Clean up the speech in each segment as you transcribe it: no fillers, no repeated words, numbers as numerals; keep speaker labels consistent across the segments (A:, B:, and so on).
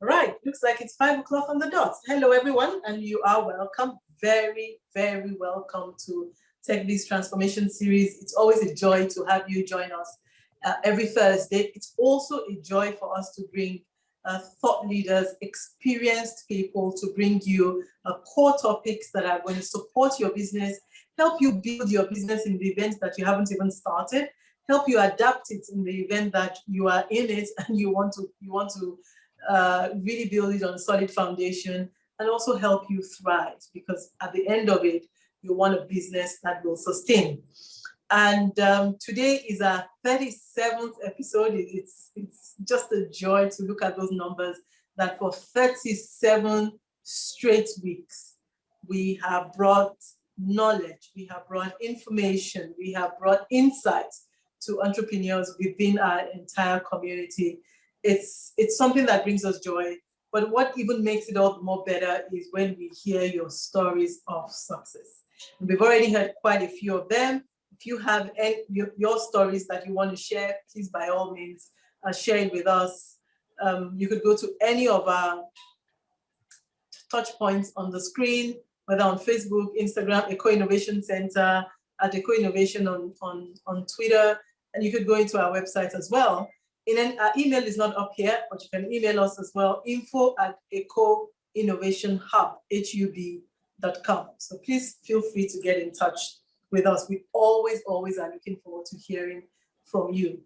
A: Right, looks like it's 5 o'clock on the dot. Hello, everyone, and you are welcome. Very, very welcome to Tech Biz Transformation Series. It's always a joy to have you join us every Thursday. It's also a joy for us to bring thought leaders, experienced people to bring you core topics that are going to support your business, help you build your business in the event that you haven't even started, help you adapt it in the event that you are in it and you want to really build it on a solid foundation, and also help you thrive, because at the end of it, you want a business that will sustain. And today is our 37th episode. It's just a joy to look at those numbers, that for 37 straight weeks, we have brought knowledge, we have brought information, we have brought insights to entrepreneurs within our entire community. It's something that brings us joy. But what even makes it all more better is when we hear your stories of success. And we've already heard quite a few of them. If you have your stories that you want to share, please, by all means, share it with us. You could go to any of our touch points on the screen, whether on Facebook, Instagram, Eco Innovation Center, at Eco Innovation on Twitter, and you could go into our website as well. Our email is not up here, but you can email us as well, info@ecoinnovationhub.com. So please feel free to get in touch with us. We always are looking forward to hearing from you.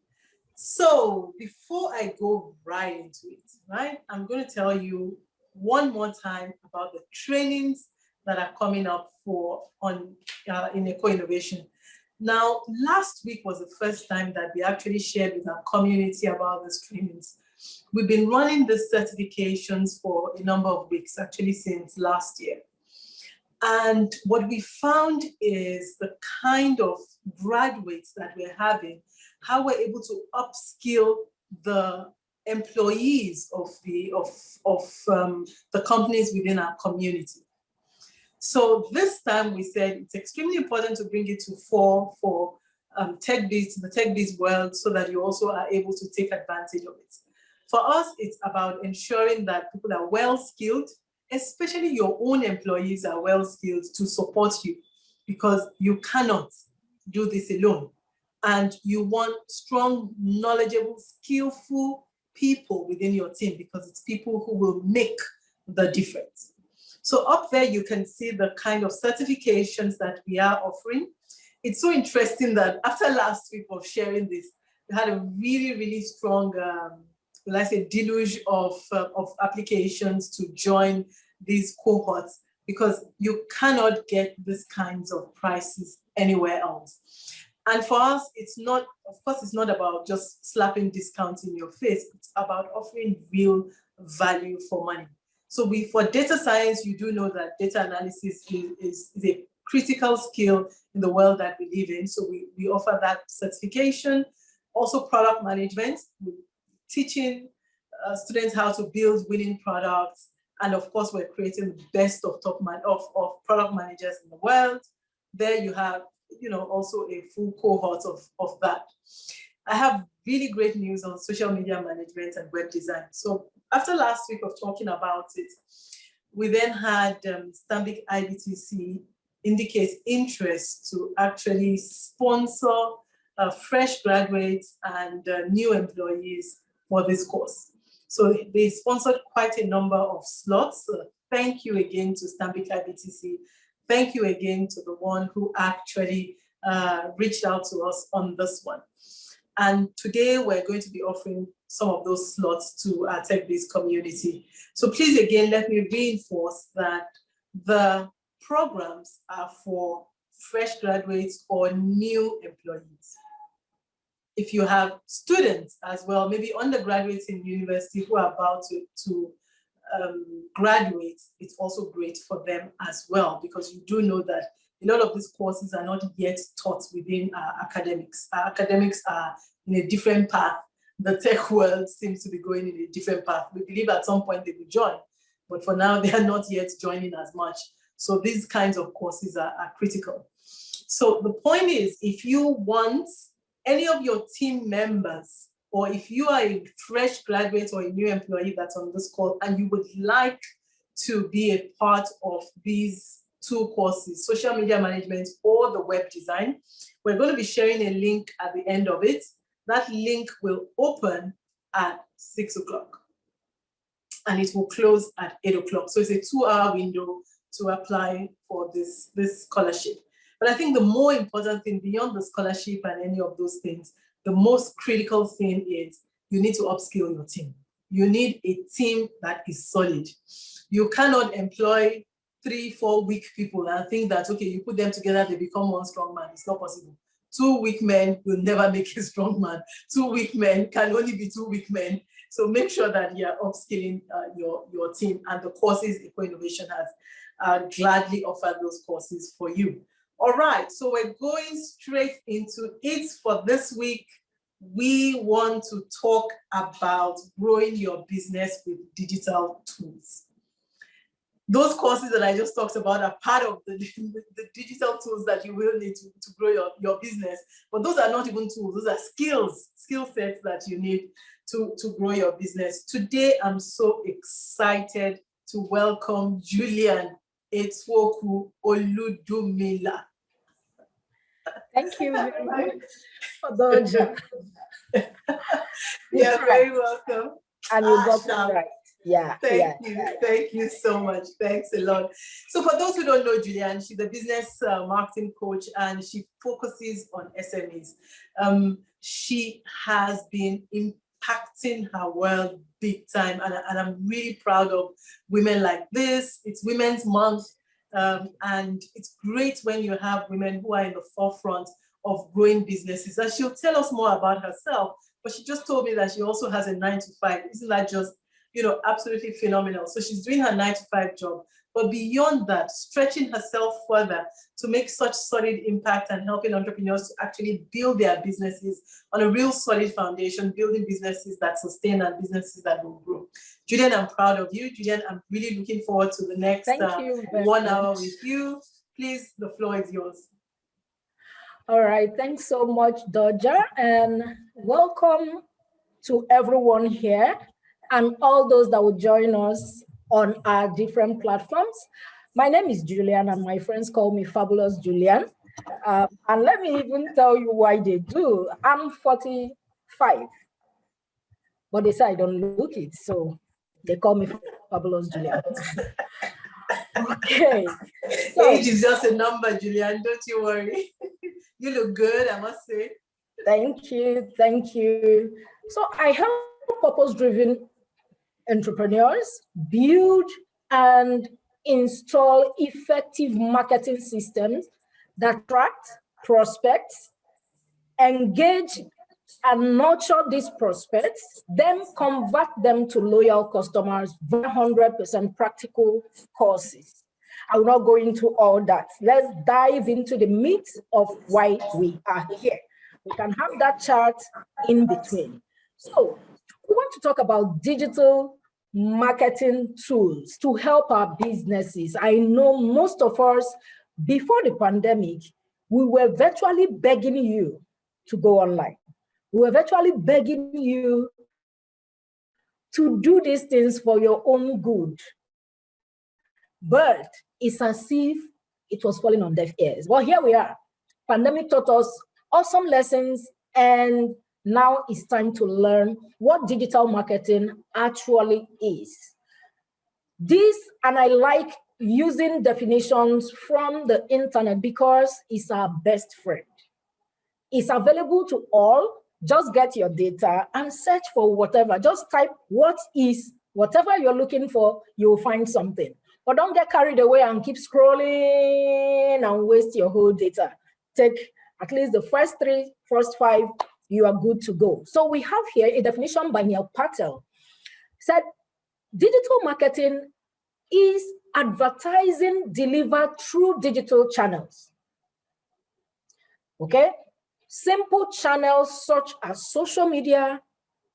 A: So before I go right into it, right, I'm going to tell you one more time about the trainings that are coming up in Eco Innovation. Now, last week was the first time that we actually shared with our community about these trainings. We've been running these certifications for a number of weeks, actually since last year. And what we found is the kind of graduates that we're having, how we're able to upskill the employees of the companies within our community. So this time we said it's extremely important to bring it to fore for the Tech Biz world, so that you also are able to take advantage of it. For us, it's about ensuring that people are well skilled, especially your own employees are well skilled to support you, because you cannot do this alone. And you want strong, knowledgeable, skillful people within your team, because it's people who will make the difference. So up there, you can see the kind of certifications that we are offering. It's so interesting that after last week of sharing this, we had a really, really strong, deluge of applications to join these cohorts, because you cannot get these kinds of prices anywhere else. And for us, it's not about just slapping discounts in your face. It's about offering real value for money. So for data science, you do know that data analysis is a critical skill in the world that we live in. So we offer that certification. Also product management, teaching students how to build winning products. And of course, we're creating the best of product managers in the world. There you have, also a full cohort of that. I have really great news on social media management and web design. So after last week of talking about it, we then had Stanbic IBTC indicate interest to actually sponsor fresh graduates and new employees for this course. So they sponsored quite a number of slots. Thank you again to Stanbic IBTC. Thank you again to the one who actually reached out to us on this one. And today we're going to be offering some of those slots to our tech-based community. So please, again, let me reinforce that the programs are for fresh graduates or new employees. If you have students as well, maybe undergraduates in university who are about to graduate, it's also great for them as well, because you do know that a lot of these courses are not yet taught within our academics. Our academics are in a different path. The tech world seems to be going in a different path. We believe at some point they will join, but for now they are not yet joining as much. So these kinds of courses are critical. So the point is, if you want any of your team members or if you are a fresh graduate or a new employee that's on this call and you would like to be a part of these two courses, social media management or the web design, we're going to be sharing a link at the end of it. That link will open at 6 o'clock and it will close at 8 o'clock. So it's a 2-hour window to apply for this scholarship. But I think the more important thing beyond the scholarship and any of those things, the most critical thing is you need to upskill your team. You need a team that is solid. You cannot employ 3-4 weak people and think that, okay, you put them together, they become one strong man. It's not possible. 2 weak men will never make a strong man. 2 weak men can only be 2 weak men. So make sure that you are upskilling your team, and the courses Eco Innovation has gladly offered those courses for you. All right, so we're going straight into it for this week. We want to talk about growing your business with digital tools. Those courses that I just talked about are part of the digital tools that you will need to grow your business. But those are not even tools, those are skill sets that you need to grow your business. Today, I'm so excited to welcome Julian Etwoku Oludumila.
B: Thank you very much, Doja.
A: You're very welcome.
B: And you got it right. Yeah.
A: Thank you so much. Thanks a lot. So for those who don't know Julian, she's a business marketing coach and she focuses on SMEs. She has been impacting her world big time, and I'm really proud of women like this. It's Women's Month, and it's great when you have women who are in the forefront of growing businesses. And she'll tell us more about herself, but she just told me that she also has a 9-to-5. Isn't that just, absolutely phenomenal? So she's doing her 9-to-5 job, but beyond that, stretching herself further to make such solid impact and helping entrepreneurs to actually build their businesses on a real solid foundation, building businesses that sustain and businesses that will grow. Julian, I'm proud of you. Julian, I'm really looking forward to the next 1 hour with you. Please, the floor is yours.
B: All right, thanks so much, Doja, and welcome to everyone here and all those that will join us on our different platforms. My name is Julian, and my friends call me Fabulous Julian. And let me even tell you why they do. I'm 45, but they say I don't look it, so they call me Fabulous Julian. Okay.
A: So, age is just a number, Julian, don't you worry. You look good, I must say.
B: Thank you. So I help purpose-driven entrepreneurs build and install effective marketing systems that attract prospects, engage and nurture these prospects, then convert them to loyal customers via 100% practical courses. I will not go into all that. Let's dive into the meat of why we are here. We can have that chart in between. So we want to talk about digital marketing tools to help our businesses. I know most of us, before the pandemic, we were virtually begging you to go online. We were virtually begging you to do these things for your own good. But it's as if it was falling on deaf ears. Well, here we are. Pandemic taught us awesome lessons, and now it's time to learn what digital marketing actually is. This, and I like using definitions from the internet because it's our best friend. It's available to all. Just get your data and search for whatever. Just type what is, whatever you're looking for, you'll find something. But don't get carried away and keep scrolling and waste your whole data. Take at least the first 5, you are good to go. So we have here a definition by Neil Patel. Said, digital marketing is advertising delivered through digital channels. Okay? Simple channels such as social media,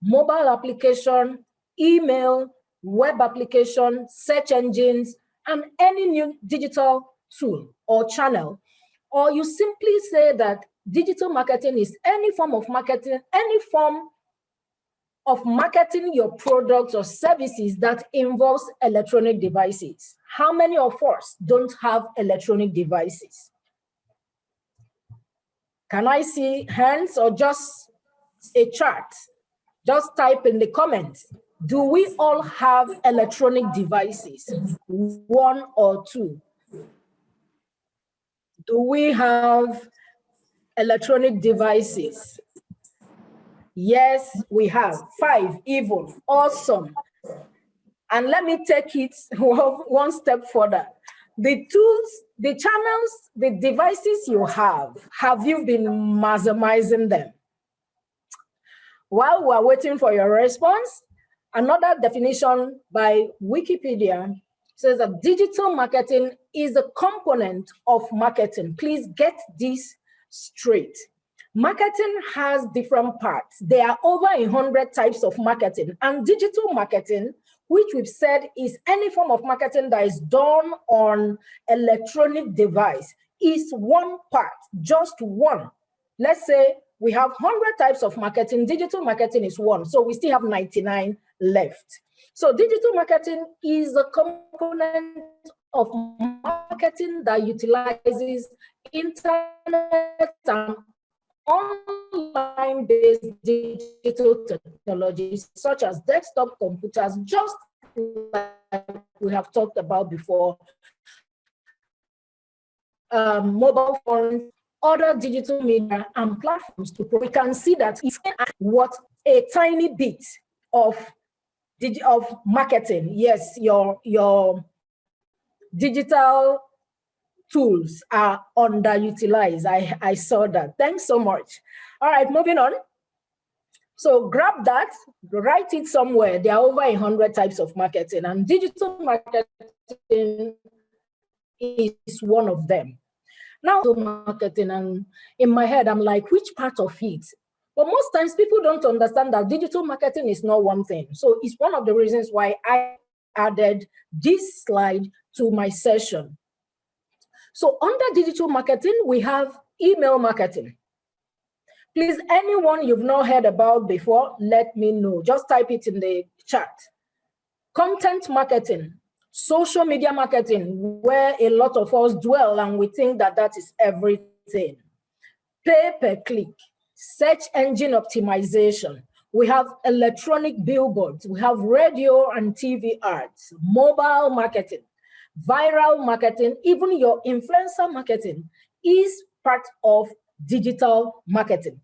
B: mobile application, email, web application, search engines, and any new digital tool or channel. Or you simply say that digital marketing is any form of marketing, any form of marketing your products or services that involves electronic devices? How many of us don't have electronic devices? Can I see hands or just a chart? Just type in the comments. Do we all have electronic devices? One or two? Do we have electronic devices? Yes, we have. 5 even. Awesome. And let me take it one step further. The tools, the channels, the devices you have you been maximizing them? While we're waiting for your response, another definition by Wikipedia says that digital marketing is a component of marketing. Please get this straight. Marketing has different parts. There are over 100 types of marketing, and digital marketing, which we've said is any form of marketing that is done on electronic device, is one part, just one. Let's say we have 100 types of marketing, digital marketing is one, so we still have 99 left. So digital marketing is a component of marketing that utilizes internet and online-based digital technologies such as desktop computers, just like we have talked about before, mobile phones, other digital media and platforms. We can see that it's what a tiny bit of marketing. Yes, your digital tools are underutilized. I saw that. Thanks so much. All right, moving on. So grab that, write it somewhere. There are over 100 types of marketing, and digital marketing is one of them. Now, marketing, and in my head, I'm like, which part of it? But most times people don't understand that digital marketing is not one thing. So it's one of the reasons why I added this slide to my session. So under digital marketing, we have email marketing. Please, anyone you've not heard about before, let me know. Just type it in the chat. Content marketing, social media marketing, where a lot of us dwell and we think that that is everything. Pay-per-click, search engine optimization. We have electronic billboards. We have radio and TV ads, mobile marketing, viral marketing, even your influencer marketing is part of digital marketing.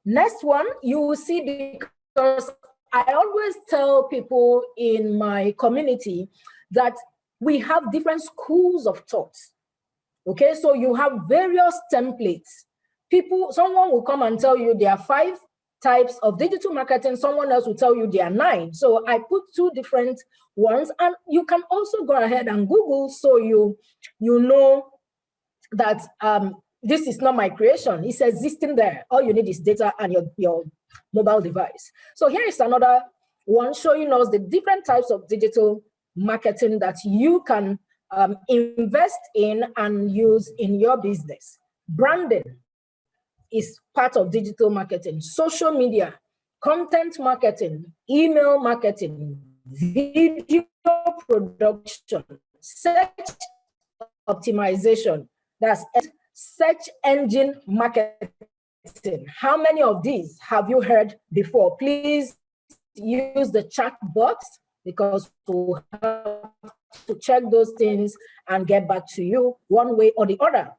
B: Next one, you will see, because I always tell people in my community that we have different schools of thought. Okay, so you have various templates. Someone will come and tell you there are 5 types of digital marketing, someone else will tell you there are 9. So I put 2 different ones, and you can also go ahead and Google so you know that this is not my creation. It's existing there. All you need is data and your mobile device. So here is another one showing us the different types of digital marketing that you can invest in and use in your business. Branding is part of digital marketing. Social media, content marketing, email marketing, video production, search optimization, that's search engine marketing. How many of these have you heard before? Please use the chat box because we'll have to check those things and get back to you one way or the other.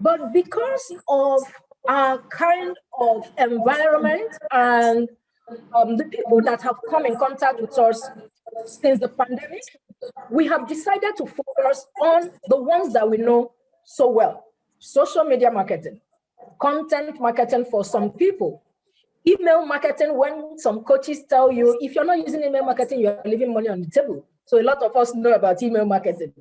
B: But because of our kind of environment and the people that have come in contact with us since the pandemic, we have decided to focus on the ones that we know so well. Social media marketing, content marketing for some people, email marketing, when some coaches tell you, if you're not using email marketing, you're leaving money on the table. So a lot of us know about email marketing.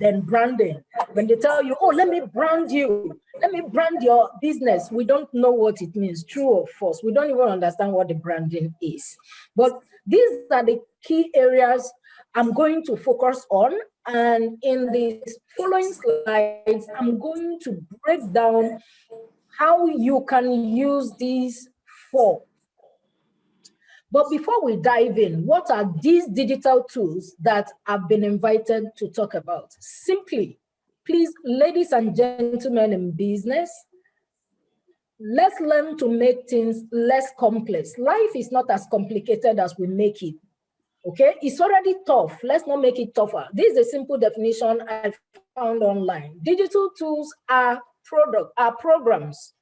B: Then branding, when they tell you, oh, let me brand you, let me brand your business, we don't know what it means, true or false. We don't even understand what the branding is. But these are the key areas I'm going to focus on. And in the following slides, I'm going to break down how you can use these 4 But before we dive in, what are these digital tools that I've been invited to talk about? Simply, please, ladies and gentlemen in business, let's learn to make things less complex. Life is not as complicated as we make it. Okay, it's already tough. Let's not make it tougher. This is a simple definition I found online. Digital tools are programs,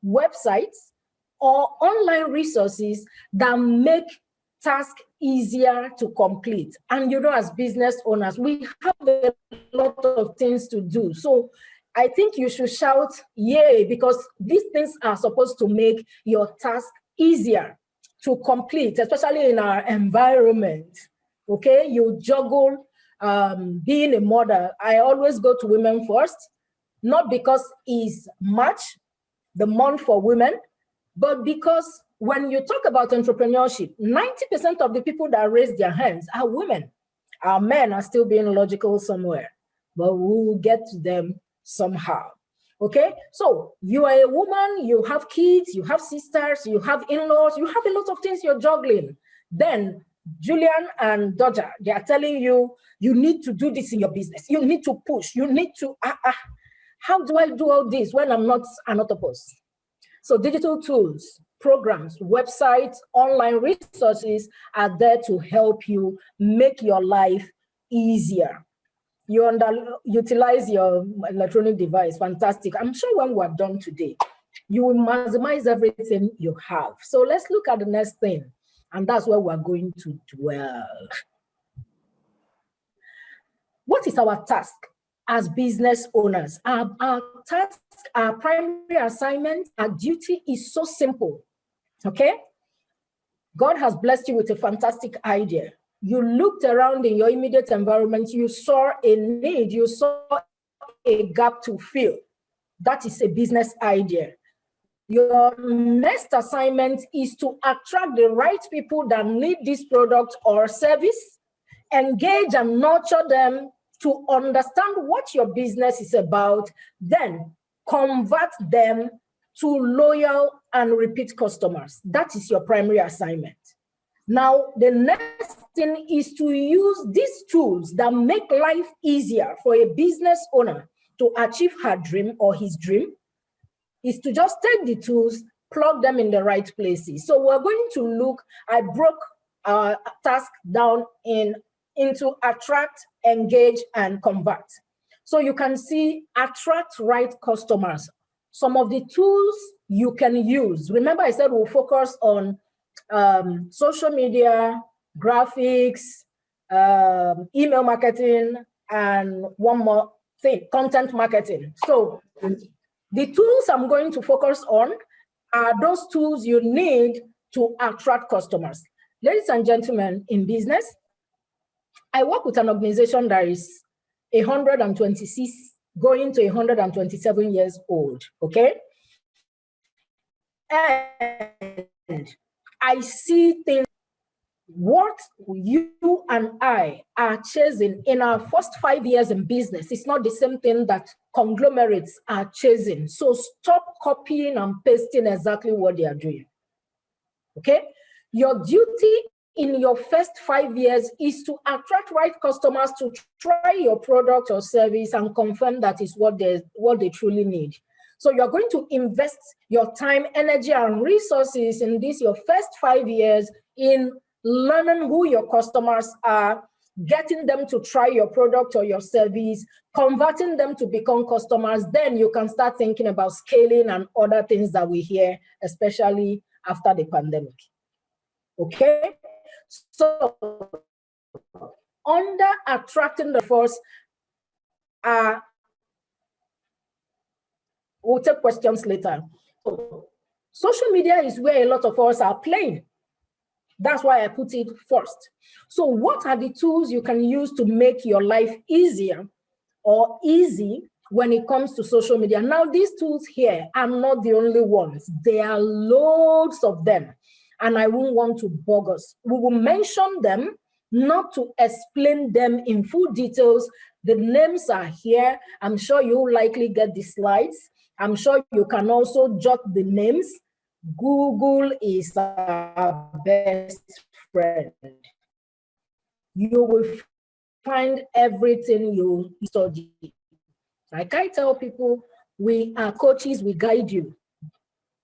B: websites, or online resources that make tasks easier to complete. And you know, as business owners, we have a lot of things to do. So I think you should shout yay, because these things are supposed to make your task easier to complete, especially in our environment. Okay, you juggle being a mother. I always go to women first, not because it's March, the month for women, but because when you talk about entrepreneurship, 90% of the people that raise their hands are women. Our men are still being logical somewhere, but we'll get to them somehow. Okay, so you are a woman, you have kids, you have sisters, you have in-laws, you have a lot of things you're juggling. Then Julian and Dodger, they are telling you, you need to do this in your business. You need to push, you need to, how do I do all this when I'm not an octopus? So digital tools, programs, websites, online resources are there to help you make your life easier. You utilize your electronic device, fantastic. I'm sure when we're done today, you will maximize everything you have. So let's look at the next thing, and that's where we're going to dwell. What is our task as business owners? Our task, our primary assignment, our duty is so simple, okay? God has blessed you with a fantastic idea. You looked around in your immediate environment, you saw a need, you saw a gap to fill. That is a business idea. Your next assignment is to attract the right people that need this product or service, engage and nurture them to understand what your business is about, then convert them to loyal and repeat customers. That is your primary assignment. Now, the next thing is to use these tools that make life easier for a business owner to achieve her dream or his dream, is to just take the tools, plug them in the right places. So we're going to look, I broke our task down into attract, engage, and convert. So you can see attract right customers. Some of the tools you can use. Remember I said we'll focus on social media, graphics, email marketing, and one more thing, content marketing. So the tools I'm going to focus on are those tools you need to attract customers. Ladies and gentlemen in business, I work with an organization that is 126 going to 127 years old, okay? And I see things, what you and I are chasing in our first 5 years in business. It's not the same thing that conglomerates are chasing. So stop copying and pasting exactly what they are doing, okay? Your duty in your first 5 years is to attract right customers to try your product or service and confirm that is what they truly need. So you're going to invest your time, energy, and resources in this, your first 5 years, in learning who your customers are, getting them to try your product or your service, converting them to become customers. Then you can start thinking about scaling and other things that we hear, especially after the pandemic. Okay? So under attracting the force, we'll take questions later. So, social media is where a lot of us are playing. That's why I put it first. So what are the tools you can use to make your life easier or easy when it comes to social media? Now, these tools here are not the only ones. There are loads of them, and I won't want to bog us. We will mention them, not to explain them in full details. The names are here. I'm sure you'll likely get the slides. I'm sure you can also jot the names. Google is our best friend. You will find everything you study. Like I tell people, we are coaches, we guide you.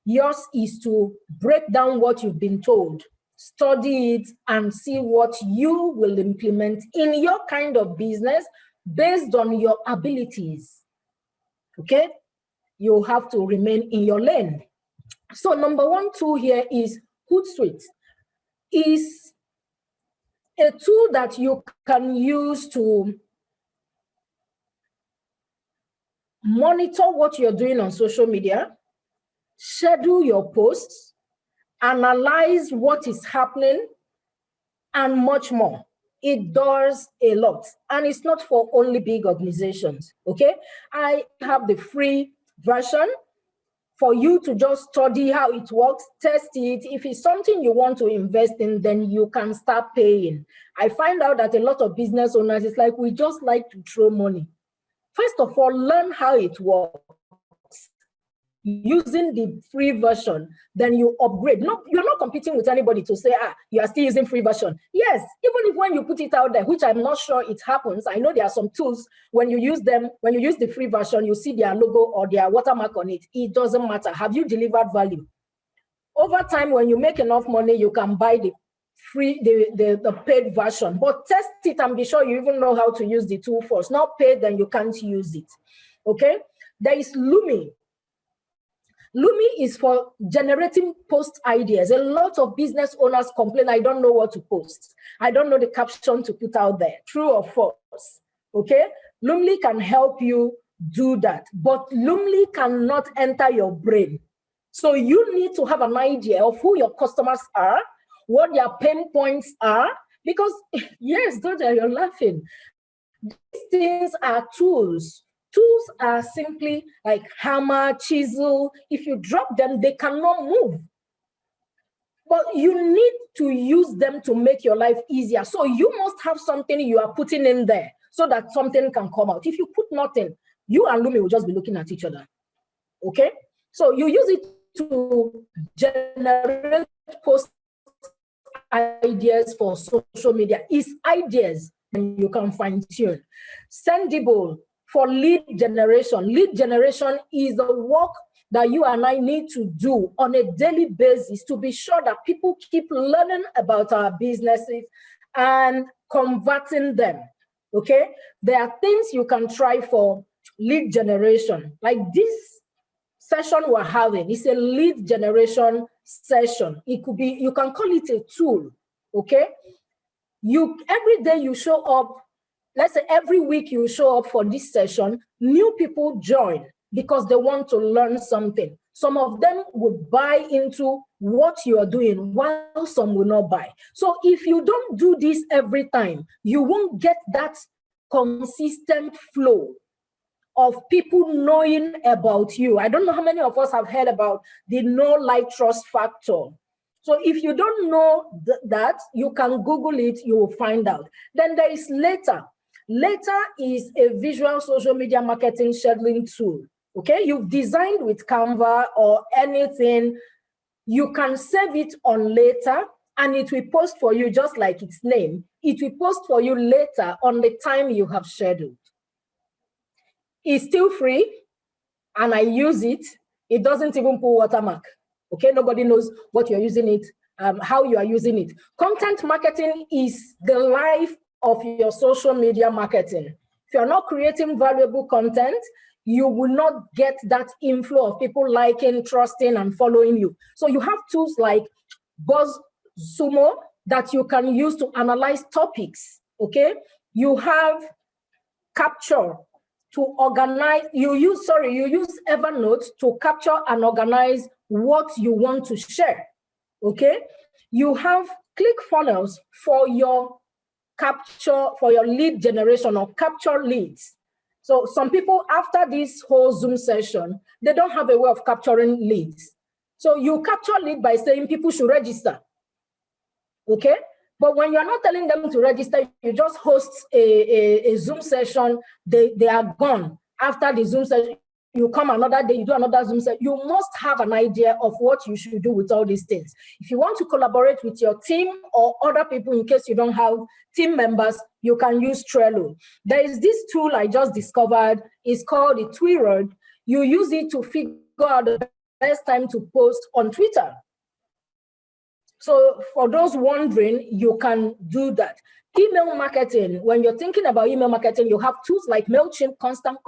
B: Yours is to break down what you've been told, study it, and see what you will implement in your kind of business based on your abilities. Okay? You have to remain in your lane. So number one tool here is Hootsuite. Is a tool that you can use to monitor what you're doing on social media, schedule your posts, analyze what is happening, and much more. It does a lot, and it's not for only big organizations, okay? I have the free version for you to just study how it works, test it. If it's something you want to invest in, then you can start paying. I find out that a lot of business owners, it's like, we just like to throw money. First of all, learn how it works. Using the free version, then you upgrade. No, you're not competing with anybody to say, you are still using free version. Yes, even if when you put it out there, which I'm not sure it happens, I know there are some tools, when you use them, when you use the free version, you see their logo or their watermark on it. It doesn't matter. Have you delivered value? Over time, when you make enough money, you can buy the free, the paid version, but test it and be sure you even know how to use the tool first. Not paid, then you can't use it. Okay? There is Lumi. Lumi is for generating post ideas. A lot of business owners complain, I don't know what to post. I don't know the caption to put out there. True or false? Okay? Lumi can help you do that, but Lumi cannot enter your brain. So you need to have an idea of who your customers are, what their pain points are, because yes, Doja, you're laughing. These things are tools. Tools are simply like hammer, chisel. If you drop them, they cannot move. But you need to use them to make your life easier. So you must have something you are putting in there so that something can come out. If you put nothing, you and Lumi will just be looking at each other. Okay? So you use it to generate post ideas for social media. It's ideas and you can fine tune. Sendable for lead generation. Lead generation is the work that you and I need to do on a daily basis to be sure that people keep learning about our businesses and converting them. Okay? There are things you can try for lead generation. Like this session we're having is a lead generation session. It could be, you can call it a tool. Okay? Every day you show up, let's say every week you show up for this session, new people join because they want to learn something. Some of them will buy into what you are doing, while some will not buy. So if you don't do this every time, you won't get that consistent flow of people knowing about you. I don't know how many of us have heard about the know, like, trust factor. So if you don't know that, you can Google it, you will find out. Then there is Later. Later is a visual social media marketing scheduling tool. Okay, you've designed with Canva or anything, you can save it on Later and it will post for you just like its name. It will post for you later on the time you have scheduled. It's still free and I use it. It doesn't even put watermark. Okay, nobody knows what you're using it, how you are using it. Content marketing is the life of your social media marketing. If you're not creating valuable content, you will not get that inflow of people liking, trusting, and following you. So you have tools like BuzzSumo that you can use to analyze topics, okay? You have Capture to organize, you use Evernote to capture and organize what you want to share, okay? You have ClickFunnels for your capture, for your lead generation or capture leads. So some people, after this whole Zoom session, they don't have a way of capturing leads. So you capture lead by saying people should register, okay? But when you're not telling them to register, you just host a Zoom session, they are gone. After the Zoom session, you come another day, you do another Zoom set. You must have an idea of what you should do with all these things. If you want to collaborate with your team or other people, in case you don't have team members, you can use Trello. There is this tool I just discovered. It's called the Twitter. You use it to figure out the best time to post on Twitter. So for those wondering, you can do that. Email marketing, when you're thinking about email marketing, you have tools like MailChimp, Constant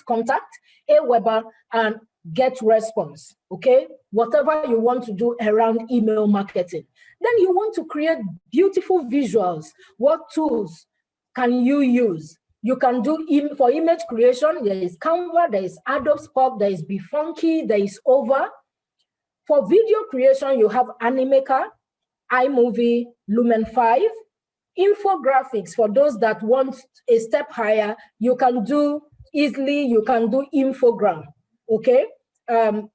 B: Contact, Aweber, and Get Response, okay? Whatever you want to do around email marketing. Then you want to create beautiful visuals. What tools can you use? You can do, for image creation, there is Canva, there is Adobe Spark, there is BeFunky, there is Over. For video creation, you have Animaker, iMovie, Lumen 5. Infographics, for those that want a step higher, you can do easily, you can do Infogram, okay?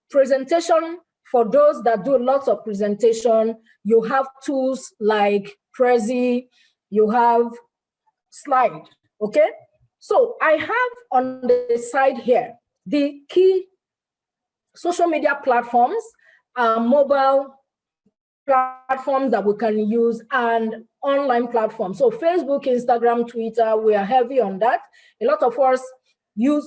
B: Presentation, for those that do lots of presentation, you have tools like Prezi, you have Slide, okay? So I have on the side here, the key social media platforms, mobile platforms that we can use, and online platforms. So Facebook, Instagram, Twitter, we are heavy on that. A lot of us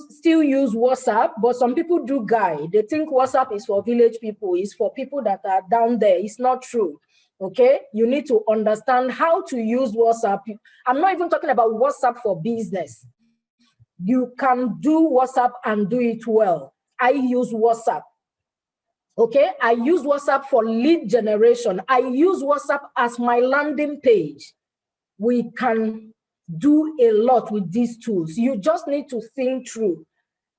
B: still use WhatsApp, but some people do guide. They think WhatsApp is for village people, it's for people that are down there. It's not true, okay? You need to understand how to use WhatsApp. I'm not even talking about WhatsApp for business. You can do WhatsApp and do it well. I use WhatsApp. Okay, I use WhatsApp for lead generation. I use WhatsApp as my landing page. We can do a lot with these tools. You just need to think through.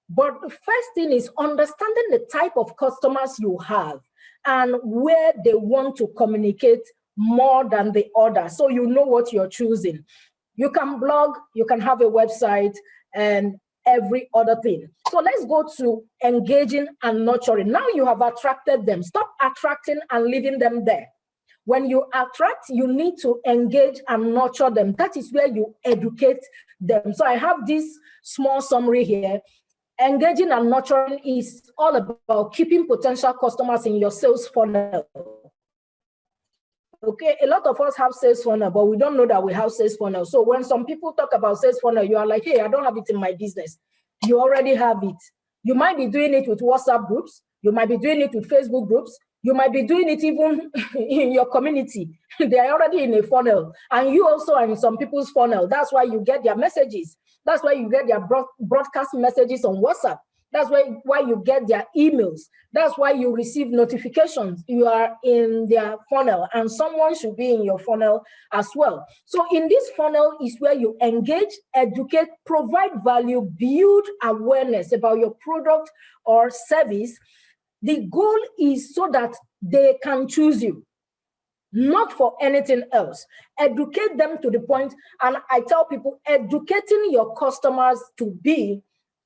B: But the first thing is understanding the type of customers you have and where they want to communicate more than the other, so you know what you're choosing. You can blog, you can have a website, and every other thing. So let's go to engaging and nurturing. Now you have attracted them. Stop attracting and leaving them there. When you attract, you need to engage and nurture them. That is where you educate them. So I have this small summary here. Engaging and nurturing is all about keeping potential customers in your sales funnel. Okay, a lot of us have sales funnel, but we don't know that we have sales funnel. So when some people talk about sales funnel, you are like, hey, I don't have it in my business. You already have it. You might be doing it with WhatsApp groups. You might be doing it with Facebook groups. You might be doing it even in your community. They are already in a funnel. And you also are in some people's funnel. That's why you get their messages. That's why you get their broadcast messages on WhatsApp. That's why you get their emails. That's why you receive notifications. You are in their funnel, and someone should be in your funnel as well. So in this funnel is where you engage, educate, provide value, build awareness about your product or service. The goal is so that they can choose you, not for anything else. Educate them to the point, and I tell people, educating your customers to be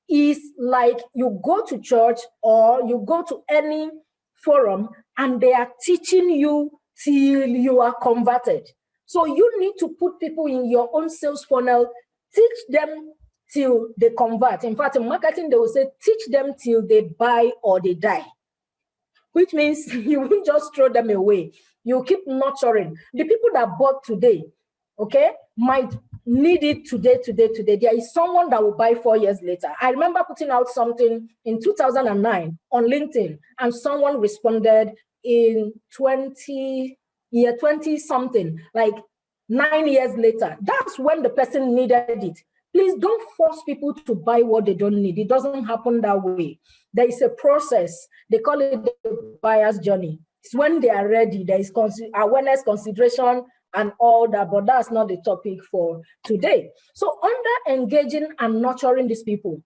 B: is like you go to church or you go to any forum and they are teaching you till you are converted. So you need to put people in your own sales funnel, teach them till they convert. In fact, in marketing, they will say, teach them till they buy or they die, which means you won't just throw them away. You keep nurturing. The people that bought today, okay, might need it today. There is someone that will buy 4 years later. I remember putting out something in 2009 on LinkedIn, and someone responded in 20 something, like 9 years later. That's when the person needed it. Please don't force people to buy what they don't need. It doesn't happen that way. There is a process. They call it the buyer's journey. It's when they are ready. There is awareness, consideration, and all that, but that's not the topic for today. So under engaging and nurturing these people,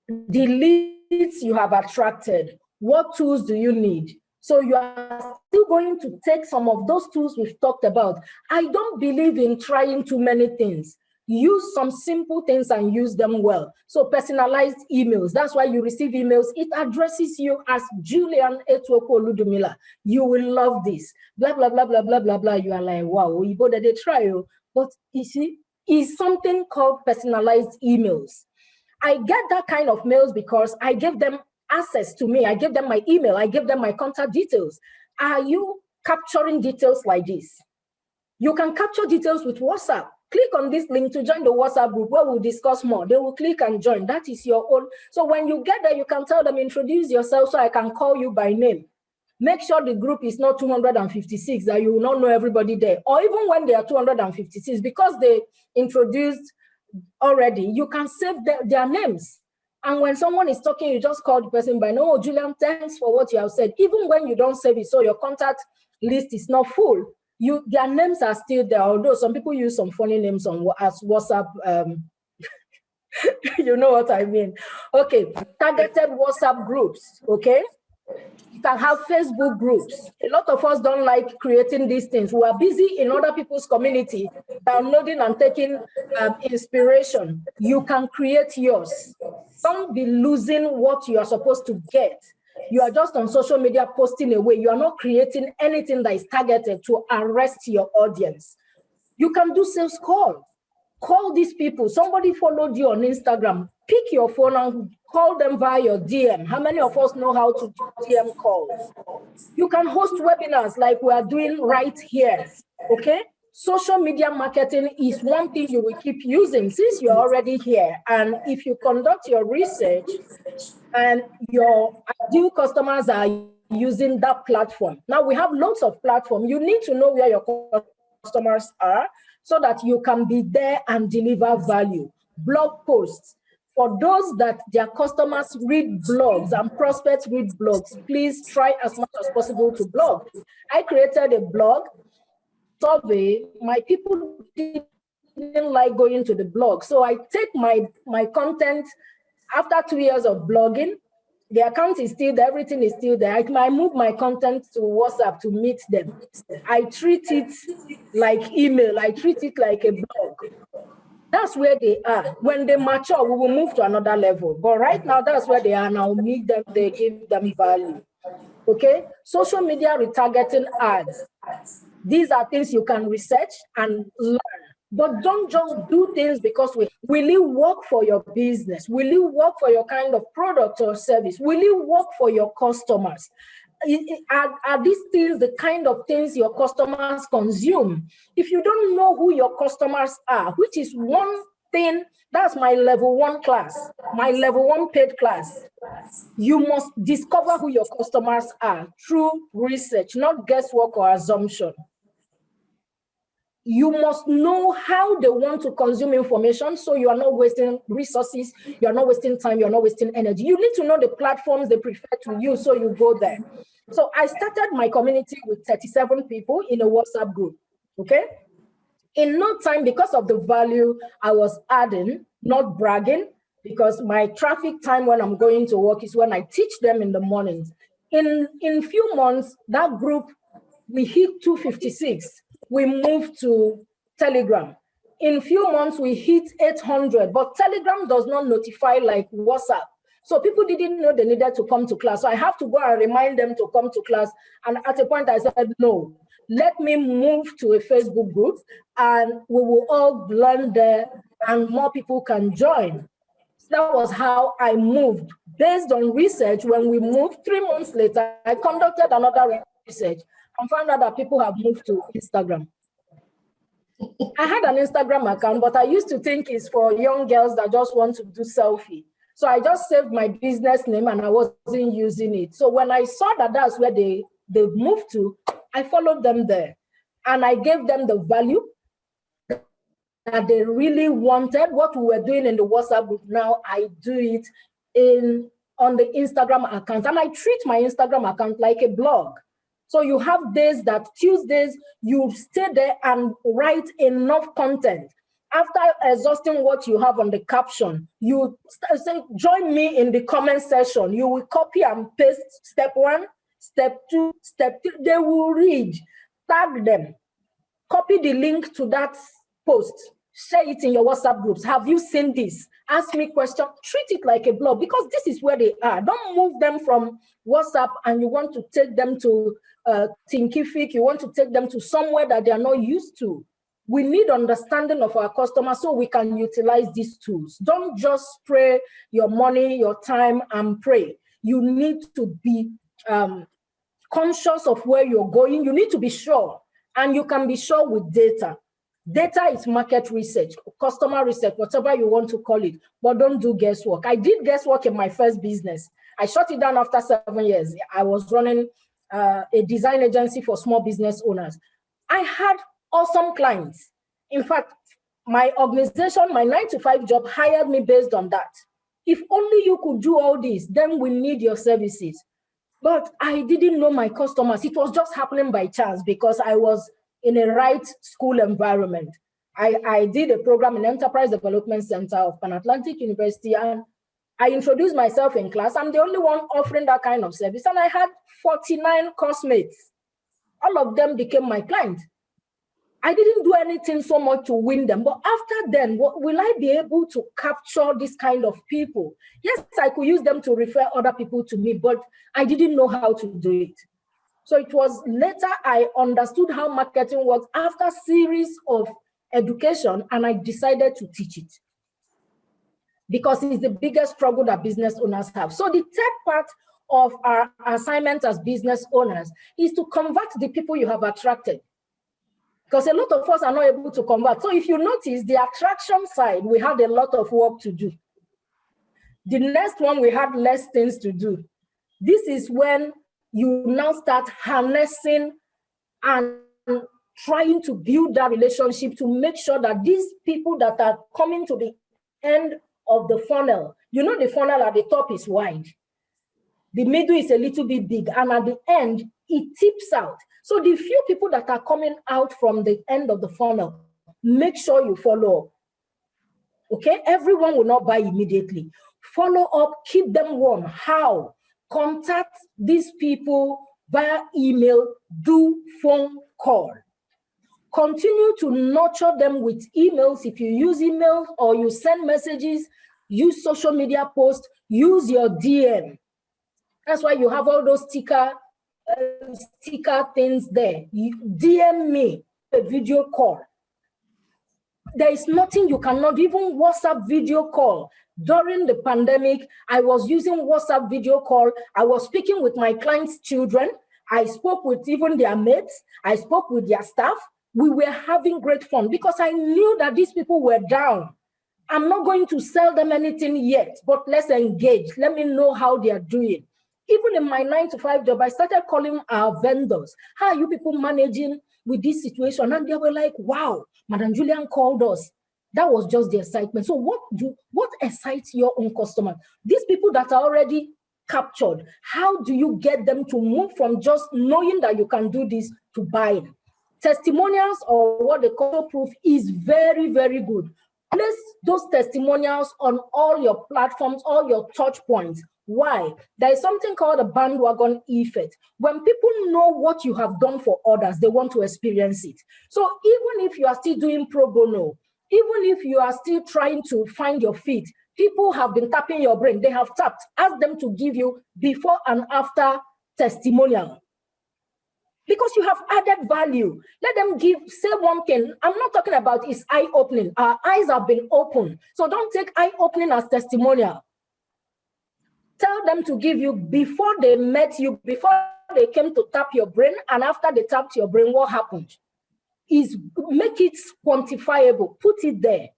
B: the leads you have attracted, what tools do you need? So you are still going to take some of those tools we've talked about. I don't believe in trying too many things. Use some simple things and use them well. So personalized emails, that's why you receive emails. It addresses you as Julian Etwoko Ludumila. You will love this. Blah, blah, blah, blah, blah, blah, blah. You are like, wow, you go that they try you. But you see, it's something called personalized emails. I get that kind of mails because I give them access to me. I give them my email. I give them my contact details. Are you capturing details like this? You can capture details with WhatsApp. Click on this link to join the WhatsApp group where we'll discuss more. They will click and join. That is your own. So when you get there, you can tell them, introduce yourself so I can call you by name. Make sure the group is not 256, that you will not know everybody there. Or even when they are 256, because they introduced already, you can save their names. And when someone is talking, you just call the person by name. Oh, Julian, thanks for what you have said. Even when you don't save it, so your contact list is not full, their names are still there, although some people use some funny names as WhatsApp. You know what I mean? Okay, targeted WhatsApp groups, okay? You can have Facebook groups. A lot of us don't like creating these things. We are busy in other people's community, downloading and taking inspiration. You can create yours. Don't be losing what you are supposed to get. You are just on social media posting away. You are not creating anything that is targeted to arrest your audience. You can do sales call. Call these people. Somebody followed you on Instagram. Pick your phone and call them via your DM. How many of us know how to do DM calls? You can host webinars like we are doing right here, okay? Social media marketing is one thing you will keep using since you're already here. And if you conduct your research and your ideal customers are using that platform. Now we have lots of platforms. You need to know where your customers are so that you can be there and deliver value. Blog posts. For those that their customers read blogs and prospects read blogs, please try as much as possible to blog. I created a blog survey. My people didn't like going to the blog. So I take my content after 2 years of blogging. The account is still there, everything is still there. I move my content to WhatsApp to meet them. I treat it like email, I treat it like a blog. That's where they are. When they mature, we will move to another level. But right now, that's where they are now. Meet them, they give them value. Okay? Social media retargeting ads. These are things you can research and learn. But don't just do things because will it work for your business? Will it work for your kind of product or service? Will it work for your customers? Are these things the kind of things your customers consume? If you don't know who your customers are, which is one thing, that's my level 1 class, my level 1 paid class. You must discover who your customers are through research, not guesswork or assumption. You must know how they want to consume information so you are not wasting resources, you are not wasting time, you are not wasting energy. You need to know the platforms they prefer to use, so you go there. So I started my community with 37 people in a WhatsApp group, okay? In no time, because of the value I was adding, not bragging, because my traffic time when I'm going to work is when I teach them in the mornings. In few months, that group, we hit 256. We moved to Telegram. In few months, we hit 800, but Telegram does not notify like WhatsApp. So people didn't know they needed to come to class. So I have to go and remind them to come to class. And at a point I said, no, let me move to a Facebook group and we will all learn there and more people can join. So that was how I moved. Based on research, when we moved 3 months later, I conducted another research and found out that people have moved to Instagram. I had an Instagram account, but I used to think it's for young girls that just want to do selfie. So I just saved my business name and I wasn't using it. So when I saw that that's where they moved to, I followed them there. And I gave them the value that they really wanted. What we were doing in the WhatsApp group, now I do it on the Instagram account. And I treat my Instagram account like a blog. So you have days that Tuesdays, you stay there and write enough content. After exhausting what you have on the caption, you say, join me in the comment section. You will copy and paste step 1, step 2, step 3. They will read, tag them, copy the link to that post, share it in your WhatsApp groups. Have you seen this? Ask me questions. Treat it like a blog because this is where they are. Don't move them from WhatsApp and you want to take them to Thinkific. You want to take them to somewhere that they are not used to. We need understanding of our customers so we can utilize these tools. Don't just spray your money, your time, and pray. You need to be conscious of where you're going. You need to be sure, and you can be sure with data. Data is market research, customer research, whatever you want to call it, but don't do guesswork. I did guesswork in my first business. I shut it down after 7 years. I was running a design agency for small business owners. I had awesome clients. In fact, my organization, my 9-to-5 job hired me based on that. If only you could do all this, then we need your services. But I didn't know my customers. It was just happening by chance because I was in a right school environment. I did a program in Enterprise Development Center of Pan Atlantic University, and I introduced myself in class. I'm the only one offering that kind of service, and I had 49 classmates. All of them became my client. I didn't do anything so much to win them, but after then, will I be able to capture this kind of people? Yes, I could use them to refer other people to me, but I didn't know how to do it. So it was later I understood how marketing works after a series of education, and I decided to teach it because it's the biggest struggle that business owners have. So the third part of our assignment as business owners is to convert the people you have attracted, because a lot of us are not able to convert. So if you notice, the attraction side, we had a lot of work to do. The next one, we had less things to do. This is when you now start harnessing and trying to build that relationship to make sure that these people that are coming to the end of the funnel, you know, the funnel at the top is wide, the middle is a little bit big, and at the end, it tips out. So the few people that are coming out from the end of the funnel, make sure you follow up. Okay, everyone will not buy immediately. Follow up, keep them warm. How? Contact these people via email, do phone call. Continue to nurture them with emails. If you use emails or you send messages, use social media posts, use your DM. That's why you have all those sticker things there. You DM me a video call. There is nothing you cannot, even WhatsApp video call. During the pandemic, I was using WhatsApp video call. I was speaking with my clients' children. I spoke with even their mates. I spoke with their staff. We were having great fun because I knew that these people were down. I'm not going to sell them anything yet, but let's engage. Let me know how they are doing. Even in my 9-to-5 job, I started calling our vendors. How are you people managing with this situation? And they were like, wow, Madam Julian called us. That was just the excitement. So what excites your own customer? These people that are already captured, how do you get them to move from just knowing that you can do this to buying? Testimonials, or what they call proof, is very, very good. Place those testimonials on all your platforms, all your touch points. Why? There is something called a bandwagon effect. When people know what you have done for others, they want to experience it. So even if you are still doing pro bono, even if you are still trying to find your feet, people have been tapping your brain. They have tapped. Ask them to give you before and after testimonial, because you have added value. Let them say one thing. I'm not talking about is eye-opening. Our eyes have been opened. So don't take eye-opening as testimonial. Tell them to give you before they met you, before they came to tap your brain, and after they tapped your brain, what happened? Make it quantifiable. Put it there.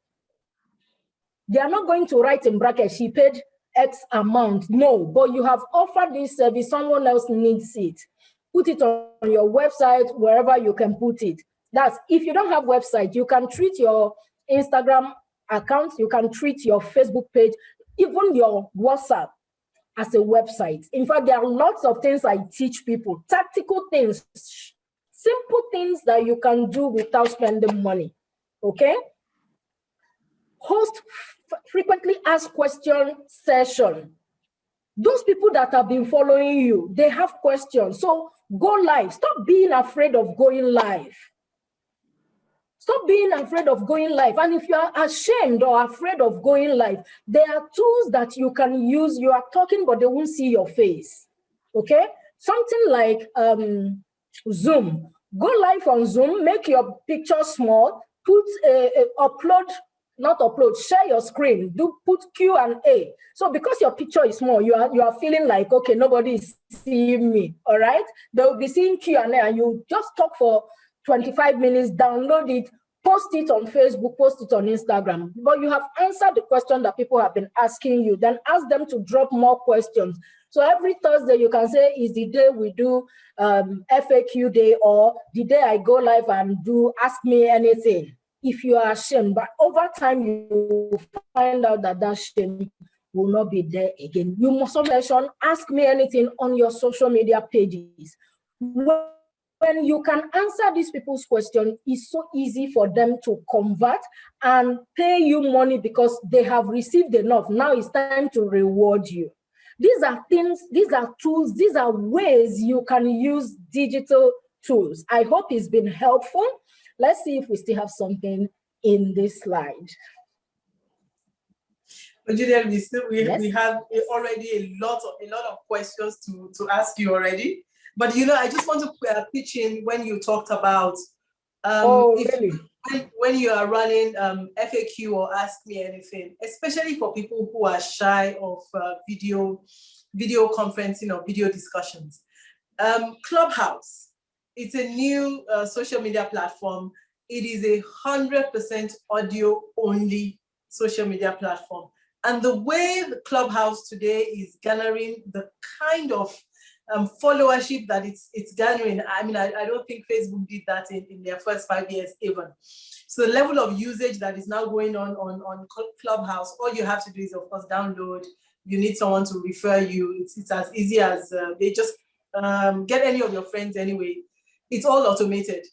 B: They are not going to write in brackets, she paid X amount. No, but you have offered this service, someone else needs it. Put it on your website, wherever you can put it. That's if you don't have website, you can treat your Instagram account, you can treat your Facebook page, even your WhatsApp as a website. In fact, there are lots of things I teach people, tactical things, simple things that you can do without spending money, okay? Host frequently asked question session. Those people that have been following you, they have questions. So go live. Stop being afraid of going live. Stop being afraid of going live. And if you are ashamed or afraid of going live, there are tools that you can use. You are talking, but they won't see your face. Okay? Something like Zoom. Go live on Zoom, make your picture small, put share your screen, put Q&A. So because your picture is small, you are feeling like, okay, nobody is seeing me, all right? They'll be seeing Q&A, and you just talk for 25 minutes, download it, post it on Facebook, post it on Instagram. But you have answered the question that people have been asking you, then ask them to drop more questions. So every Thursday you can say is the day we do FAQ day, or the day I go live and do ask me anything. If you are ashamed, but over time you will find out that shame will not be there again. You must mention ask me anything on your social media pages. When you can answer these people's questions, it's so easy for them to convert and pay you money because they have received enough. Now it's time to reward you. These are things, these are tools, these are ways you can use digital tools. I hope it's been helpful. Let's see if we still have something in this slide.
A: Julian, we have already a lot of questions to ask you already. But I just want to pitch in when you talked about
B: really?
A: when you are running FAQ or Ask Me Anything, especially for people who are shy of video conferencing or video discussions. Clubhouse, it's a new social media platform. It is 100% audio only social media platform. And the way the Clubhouse today is garnering the kind of followership that it's garnering, I mean, I don't think Facebook did that in their first 5 years even. So the level of usage that is now going on Clubhouse, all you have to do is, of course, download. You need someone to refer you. It's as easy as they just get any of your friends anyway. It's all automated.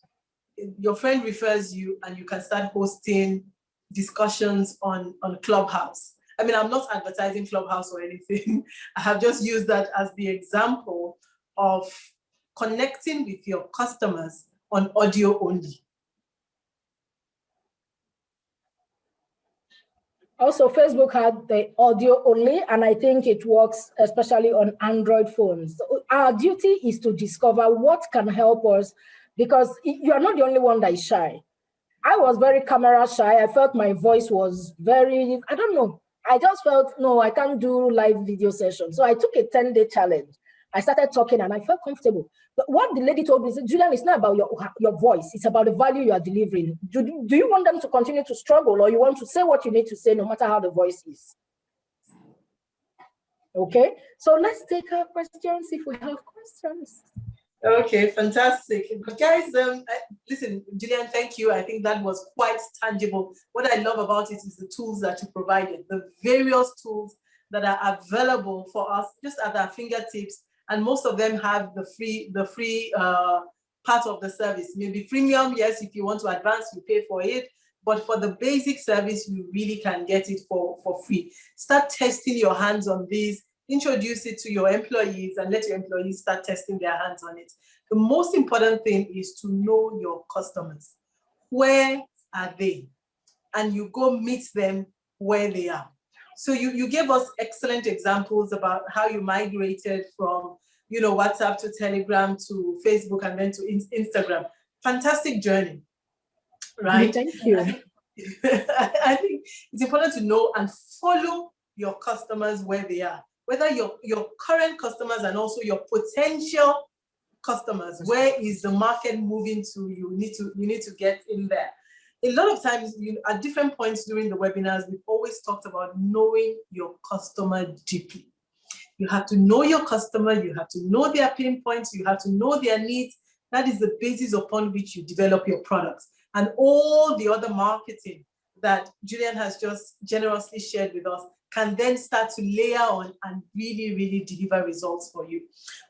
A: Your friend refers you and you can start hosting discussions on Clubhouse. I mean, I'm not advertising Clubhouse or anything. I have just used that as the example of connecting with your customers on audio only.
B: Also, Facebook had the audio only, and I think it works especially on Android phones. So our duty is to discover what can help us, because you are not the only one that is shy. I was very camera shy. I felt my voice was very, I don't know. I just felt, no, I can't do live video sessions. So I took a 10-day challenge. I started talking and I felt comfortable. But what the lady told me is, Julian, it's not about your voice. It's about the value you are delivering. Do you want them to continue to struggle, or you want to say what you need to say no matter how the voice is? Okay, so let's take our questions if we have questions.
A: Okay, fantastic. But guys, listen, Julian, thank you. I think that was quite tangible. What I love about it is the tools that you provided, the various tools that are available for us just at our fingertips. And most of them have the free part of the service. Maybe freemium, yes, if you want to advance, you pay for it. But for the basic service, you really can get it for free. Start testing your hands on these. Introduce it to your employees and let your employees start testing their hands on it. The most important thing is to know your customers. Where are they? And you go meet them where they are. So you gave us excellent examples about how you migrated from WhatsApp to Telegram to Facebook and then to Instagram. Fantastic journey, right?
B: Thank you.
A: I think it's important to know and follow your customers where they are. Whether your current customers and also your potential customers, where is the market moving to? You need to get in there. A lot of times, at different points during the webinars, we've always talked about knowing your customer deeply. You have to know your customer, you have to know their pain points, you have to know their needs. That is the basis upon which you develop your products. And all the other marketing that Julian has just generously shared with us can then start to layer on and really, really deliver results for you.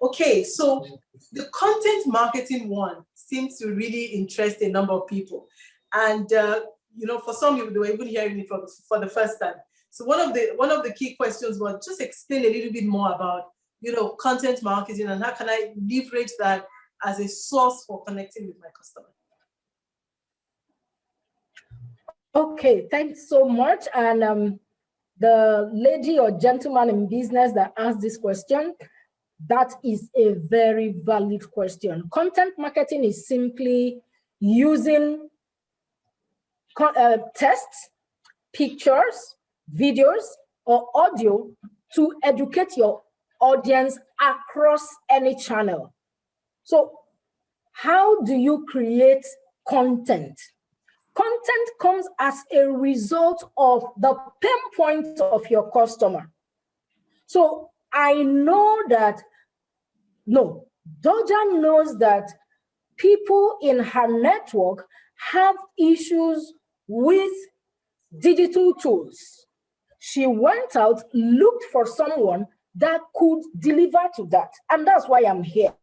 A: Okay, so the content marketing one seems to really interest a number of people. And for some people, they were even hearing it for the first time. So one of the key questions was just explain a little bit more about content marketing and how can I leverage that as a source for connecting with my customer.
B: Okay, thanks so much. And the lady or gentleman in business that asked this question, that is a very valid question. Content marketing is simply using text, pictures, videos, or audio to educate your audience across any channel. So how do you create content? Content comes as a result of the pain point of your customer. So I know that, no, Doja knows that people in her network have issues with digital tools. She went out, looked for someone that could deliver to that. And that's why I'm here.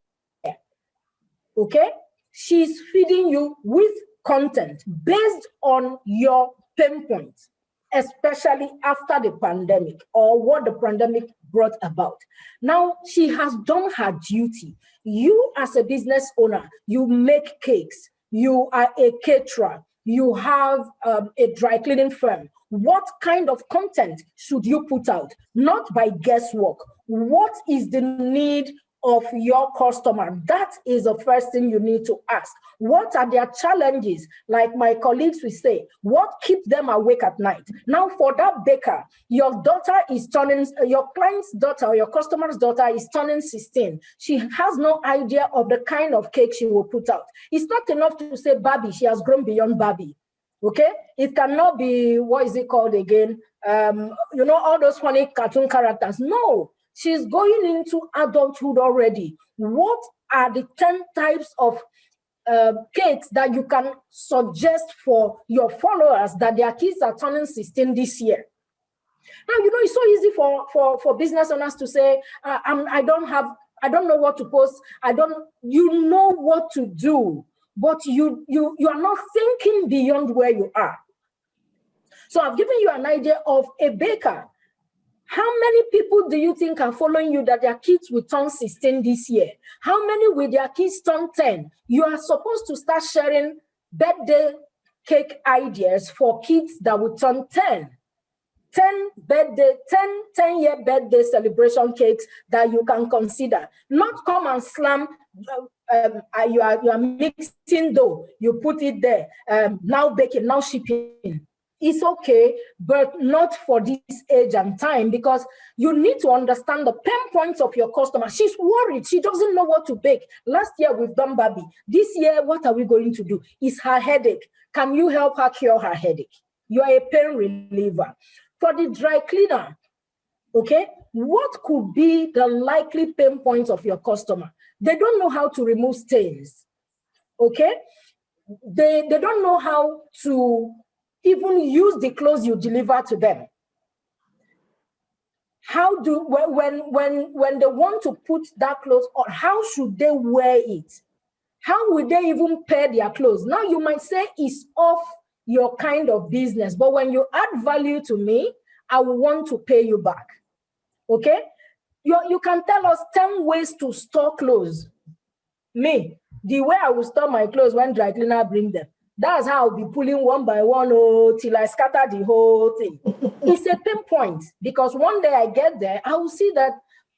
B: Okay? She's feeding you with content based on your pain points, especially after the pandemic or what the pandemic brought about. Now, she has done her duty. You, as a business owner, you make cakes, you are a caterer, you have a dry cleaning firm. What kind of content should you put out? Not by guesswork. What is the need of your customer? That is the first thing you need to ask. What are their challenges? Like my colleagues will say, what keeps them awake at night? Now, for that baker, your daughter is turning, your client's daughter or your customer's daughter is turning 16. She has no idea of the kind of cake she will put out. It's not enough to say Barbie, she has grown beyond Barbie. Okay, it cannot be, what is it called again? All those funny cartoon characters. No, she's going into adulthood already. What are the 10 types of cakes that you can suggest for your followers that their kids are turning 16 this year? Now, it's so easy for business owners to say, I don't know what to post. You know what to do, but you are not thinking beyond where you are. So I've given you an idea of a baker. How many people do you think are following you that their kids will turn 16 this year? How many will their kids turn 10? You are supposed to start sharing birthday cake ideas for kids that will turn 10. 10-year birthday celebration cakes that you can consider. Not come and slam, you are mixing dough, you put it there, now baking, now shipping. It's okay, but not for this age and time, because you need to understand the pain points of your customer. She's worried. She doesn't know what to bake. Last year, we've done Barbie. This year, what are we going to do? It's her headache. Can you help her cure her headache? You are a pain reliever. For the dry cleaner, okay, what could be the likely pain points of your customer? They don't know how to remove stains, okay? They don't know how to even use the clothes you deliver to them. How do, when they want to put that clothes on, how should they wear it? How will they even pair their clothes? Now you might say it's off your kind of business, but when you add value to me, I will want to pay you back, okay? You can tell us 10 ways to store clothes. Me, the way I will store my clothes when dry cleaner bring them, that's how I'll be pulling one by one till I scatter the whole thing. It's a pain point, because one day I get there, I will see that,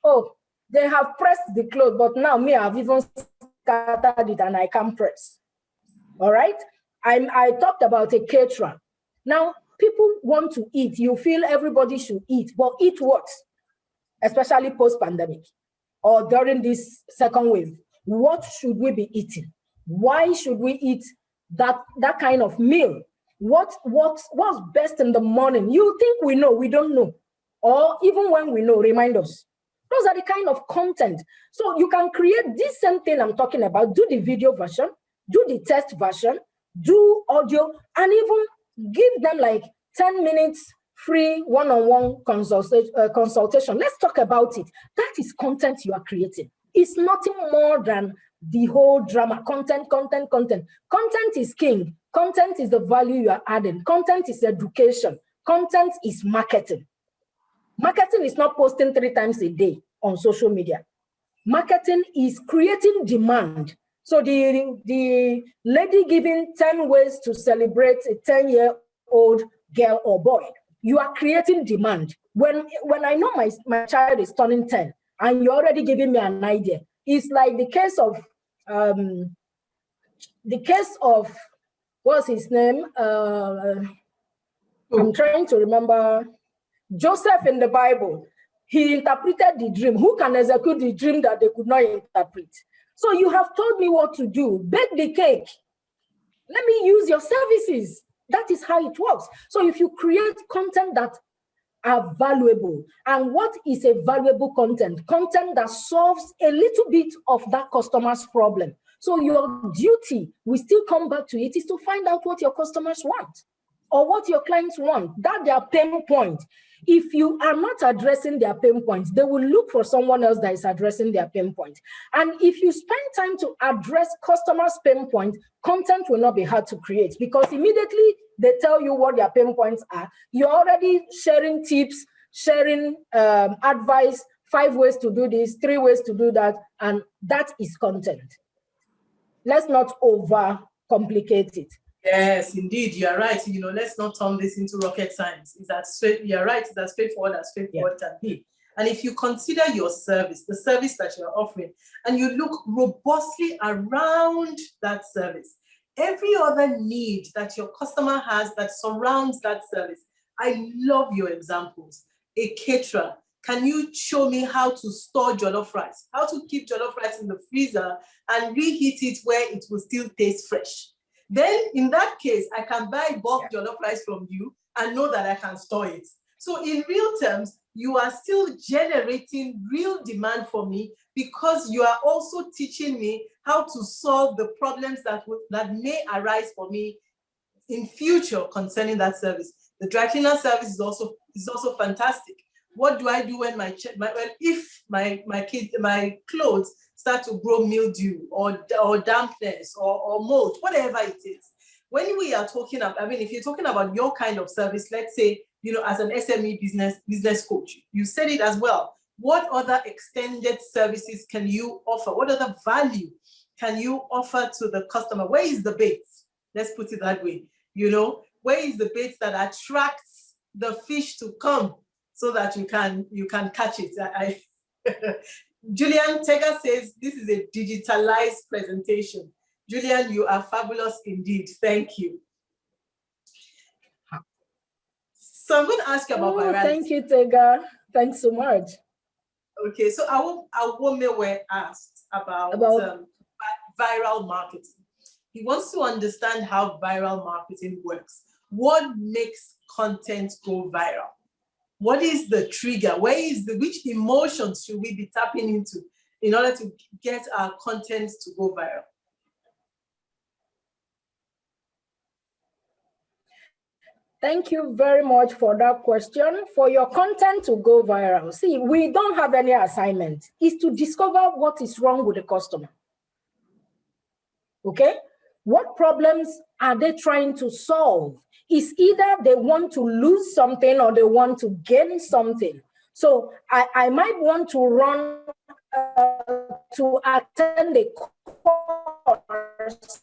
B: oh, they have pressed the clothes, but now me, I've even scattered it and I can't press. All right? I talked about a caterer. Now, people want to eat. You feel everybody should eat, but eat what? Especially post-pandemic or during this second wave. What should we be eating? Why should we eat that kind of meal? What's best in the morning? You think we know, we don't know. Or even when we know, remind us. Those are the kind of content. So you can create this same thing I'm talking about. Do the video version, do the text version, do audio, and even give them like 10 minutes free one-on-one consultation. Let's talk about it. That is content you are creating. It's nothing more than the whole drama. Content. Content is king. Content is the value you are adding. Content is education. Content is marketing. Marketing is not posting 3 times a day on social media. Marketing is creating demand. So the lady giving 10 ways to celebrate a 10-year-old girl or boy, you are creating demand. When I know my child is turning 10 and you're already giving me an idea, it's like the case of what's his name? I'm trying to remember. Joseph in the Bible, he interpreted the dream. Who can execute the dream that they could not interpret? So you have told me what to do. Bake the cake. Let me use your services. That is how it works. So if you create content that are valuable, and what is a valuable content? Content that solves a little bit of that customer's problem. So your duty, we still come back to it, is to find out what your customers want or what your clients want, that their pain point. If you are not addressing their pain points, they will look for someone else that is addressing their pain point. And if you spend time to address customers' pain point, content will not be hard to create, because immediately they tell you what their pain points are. You're already sharing tips, sharing advice, 5 ways to do this, 3 ways to do that, and that is content. Let's not overcomplicate it.
A: Yes, indeed, you are right. You know, let's not turn this into rocket science. Is that straight? You're right. It's as straightforward can be. And if you consider your service, the service that you're offering, and you look robustly around that service, every other need that your customer has that surrounds that service. I love your examples. A caterer, can you show me how to store jollof rice? How to keep jollof rice in the freezer and reheat it where it will still taste fresh? Then in that case, I can buy bulk jollof rice from you and know that I can store it. So in real terms, you are still generating real demand for me, because you are also teaching me how to solve the problems that may arise for me in future concerning that service. The dry cleaner service is also fantastic. What do I do when if my clothes start to grow mildew or dampness or mold, whatever it is? When we are talking about, I mean, if you're talking about your kind of service, let's say, you know, as an SME business coach, you said it as well. What other extended services can you offer? What other value can you offer to the customer? Where is the bait? Let's put it that way. You know, where is the bait that attracts the fish to come so that you can catch it? Julian Tega says this is a digitalized presentation. Julian, you are fabulous indeed. Thank you. So I'm going to ask you about virality.
B: Thank you, Tega. Thanks so much.
A: Okay, so our woman were asked about viral marketing. He wants to understand how viral marketing works. What makes content go viral? What is the trigger? Which emotions should we be tapping into in order to get our content to go viral?
B: Thank you very much for that question. For your content to go viral, see, we don't have any assignment. It's to discover what is wrong with the customer. Okay? What problems are they trying to solve? It's either they want to lose something or they want to gain something. So I might want to run to attend a course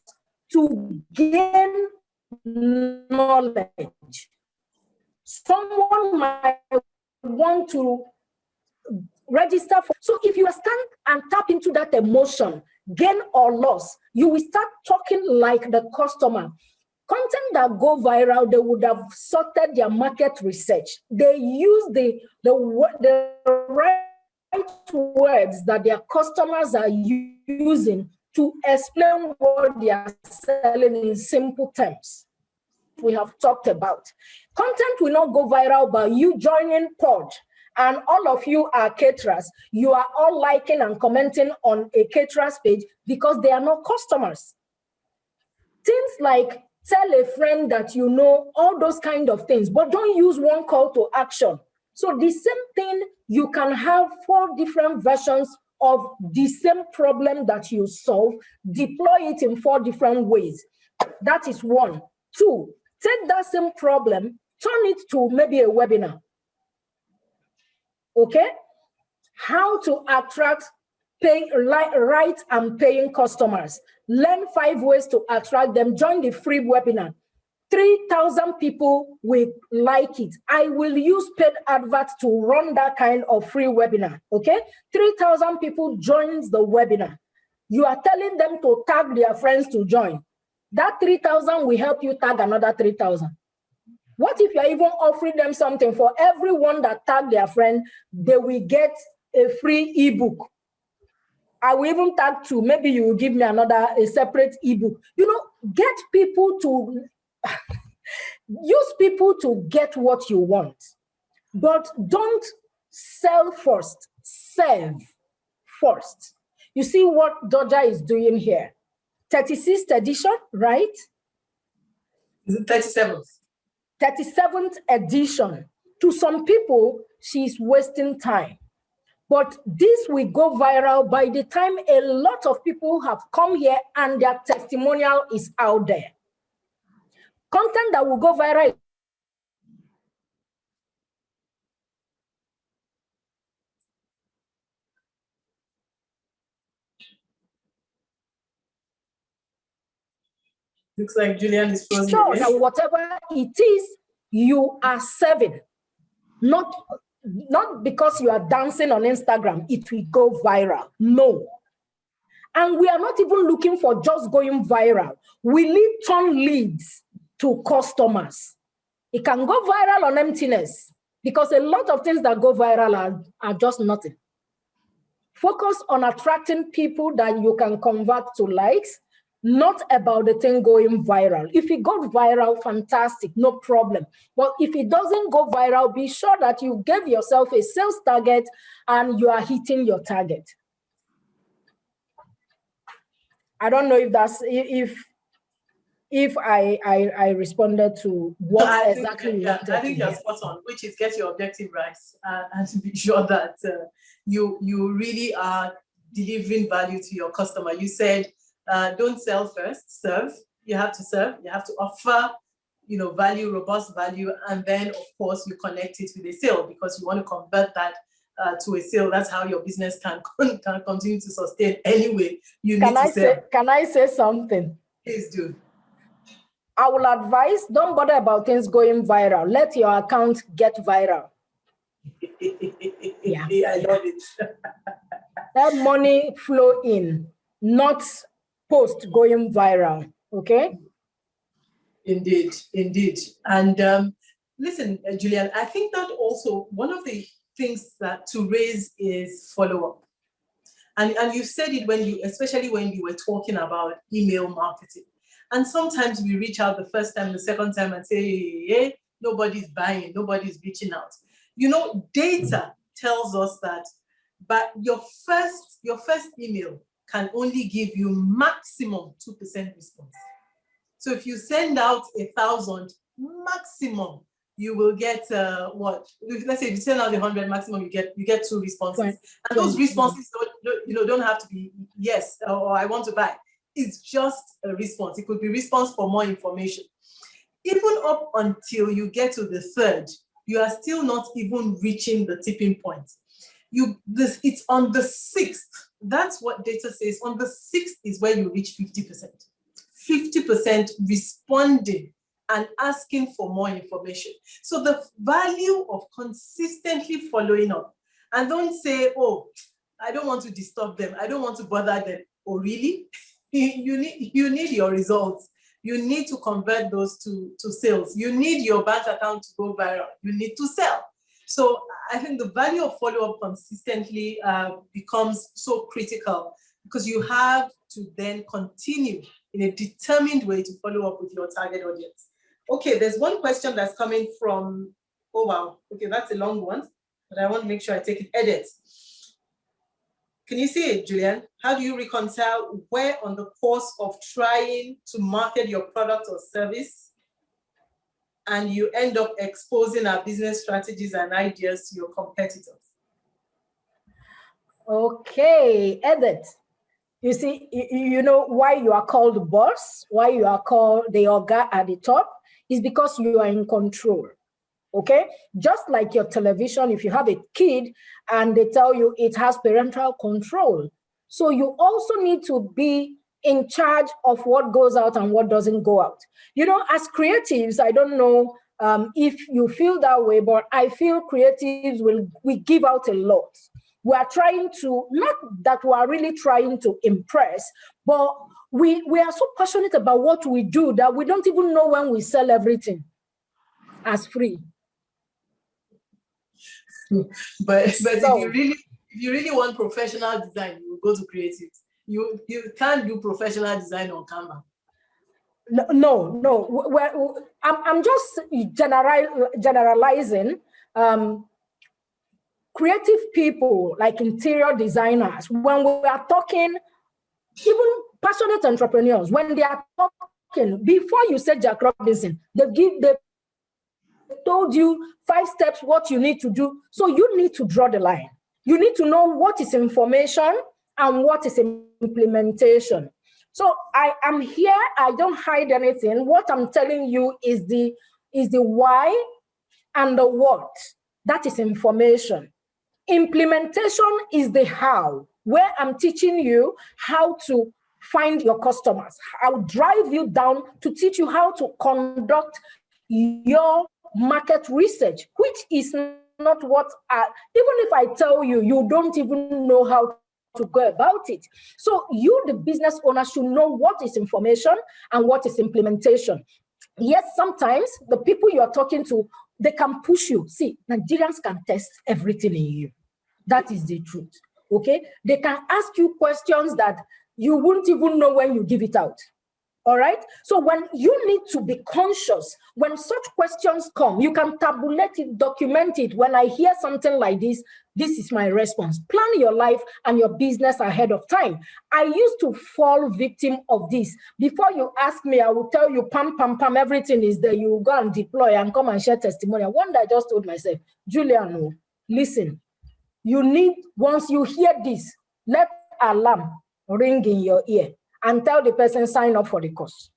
B: to gain knowledge. Someone might want to register for. So if you stand and tap into that emotion, gain or loss, you will start talking like the customer. Content that go viral, they would have sorted their market research. They use the right words that their customers are using to explain what they are selling in simple terms. We have talked about. Content will not go viral by you joining Pod, and all of you are caterers. You are all liking and commenting on a caterer's page because they are not customers. Things like tell a friend that you know, all those kind of things, but don't use one call to action. So the same thing, you can have 4 different versions of the same problem that you solve, deploy it in 4 different ways. That is 1. 2, take that same problem, turn it to maybe a webinar. Okay? How to attract right and paying customers. Learn 5 ways to attract them. Join the free webinar. 3,000 people will like it. I will use paid adverts to run that kind of free webinar. Okay? 3,000 people joins the webinar. You are telling them to tag their friends to join. That 3,000 will help you tag another 3,000. What if you're even offering them something for everyone that tag their friend, they will get a free ebook. I will even tag two. Maybe you will give me a separate ebook. You know, get people to use people to get what you want, but don't sell first, serve first. You see what Dodger is doing here? 36th edition, right?
A: Is it 37th?
B: 37th edition. To some people, she's wasting time. But this will go viral by the time a lot of people have come here and their testimonial is out there. Content that will go viral.
A: Looks like Julian is frozen.
B: Sure, that whatever it is, you are serving. Not because you are dancing on Instagram, it will go viral. No. And we are not even looking for just going viral. We need turn leads to customers. It can go viral on emptiness because a lot of things that go viral are just nothing. Focus on attracting people that you can convert to likes, not about the thing going viral. If it goes viral, fantastic, no problem. But if it doesn't go viral, be sure that you gave yourself a sales target and you are hitting your target. I don't know if that's if I responded to what exactly you wanted.
A: I think you're spot on, which is get your objective right and to be sure that you really are delivering value to your customer. You said don't sell first, serve. You have to serve. You have to offer, value, robust value, and then of course you connect it with a sale because you want to convert that to a sale. That's how your business can continue to sustain. Anyway, you need to sell.
B: Can I say something?
A: Please do.
B: I will advise, don't bother about things going viral. Let your account get viral.
A: Yeah, I love it.
B: Let money flow in, not post going viral. Okay?
A: Indeed. And listen, Julian, I think that also one of the things that to raise is follow-up. And you said it especially when you were talking about email marketing. And sometimes we reach out the first time, the second time and say, hey, nobody's buying, nobody's reaching out. Data tells us that but your first email can only give you maximum 2% response. So if you send out 1,000, maximum you will get what? Let's say if you send out 100, maximum you get 2 responses. Right. And those responses don't have to be yes or I want to buy. It's just a response. It could be response for more information. Even up until you get to the 3rd, you are still not even reaching the tipping point. It's on the 6th. That's what data says. On the 6th is where you reach 50%. 50% responding and asking for more information. So the value of consistently following up, and don't say, oh, I don't want to disturb them. I don't want to bother them. Oh, really? You need your results. You need to convert those to sales. You need your bank account to go viral. You need to sell. So I think the value of follow-up consistently becomes so critical because you have to then continue in a determined way to follow up with your target audience. Okay, there's one question that's coming from, oh wow, okay, that's a long one, but I want to make sure I take it, edit. Can you see it, Julian? How do you reconcile where on the course of trying to market your product or service and you end up exposing our business strategies and ideas to your competitors?
B: Okay, edit. You see, you know why you are called the boss, why you are called the guy at the top, is because you are in control. Okay, just like your television, if you have a kid and they tell you it has parental control. So you also need to be in charge of what goes out and what doesn't go out. As creatives, I don't know if you feel that way, but I feel creatives we give out a lot. We are trying to, not that we are really trying to impress, but we are so passionate about what we do that we don't even know when we sell everything as free.
A: But
B: So,
A: if you really want professional design, you go to creative. You can't do professional design on Canva.
B: No. I'm just generalizing. Creative people like interior designers, when we are talking, even passionate entrepreneurs, when they are talking, before you say Jack Robinson, they told you 5 steps what you need to do. So you need to draw the line. You need to know what is information and what is implementation. So I am here, I don't hide anything. What I'm telling you is the why and the what. That is information. Implementation is the how, where I'm teaching you how to find your customers. I'll drive you down to teach you how to conduct your market research, which is not what even if I tell you, you don't even know how to go about it. So you, the business owner, should know what is information and what is implementation. Yes, sometimes the people you are talking to, they can push you. See, Nigerians can test everything in you. That is the truth. Okay? They can ask you questions that you wouldn't even know when you give it out. All right? So when you need to be conscious, when such questions come, you can tabulate it, document it. When I hear something like this is my response. Plan your life and your business ahead of time. I used to fall victim of this. Before you ask me, I will tell you, pam, pam, pam, everything is there. You go and deploy and come and share testimonial. One day I just told myself, Julian, listen, you need, once you hear this, let alarm ring in your ear and tell the person sign up for the course.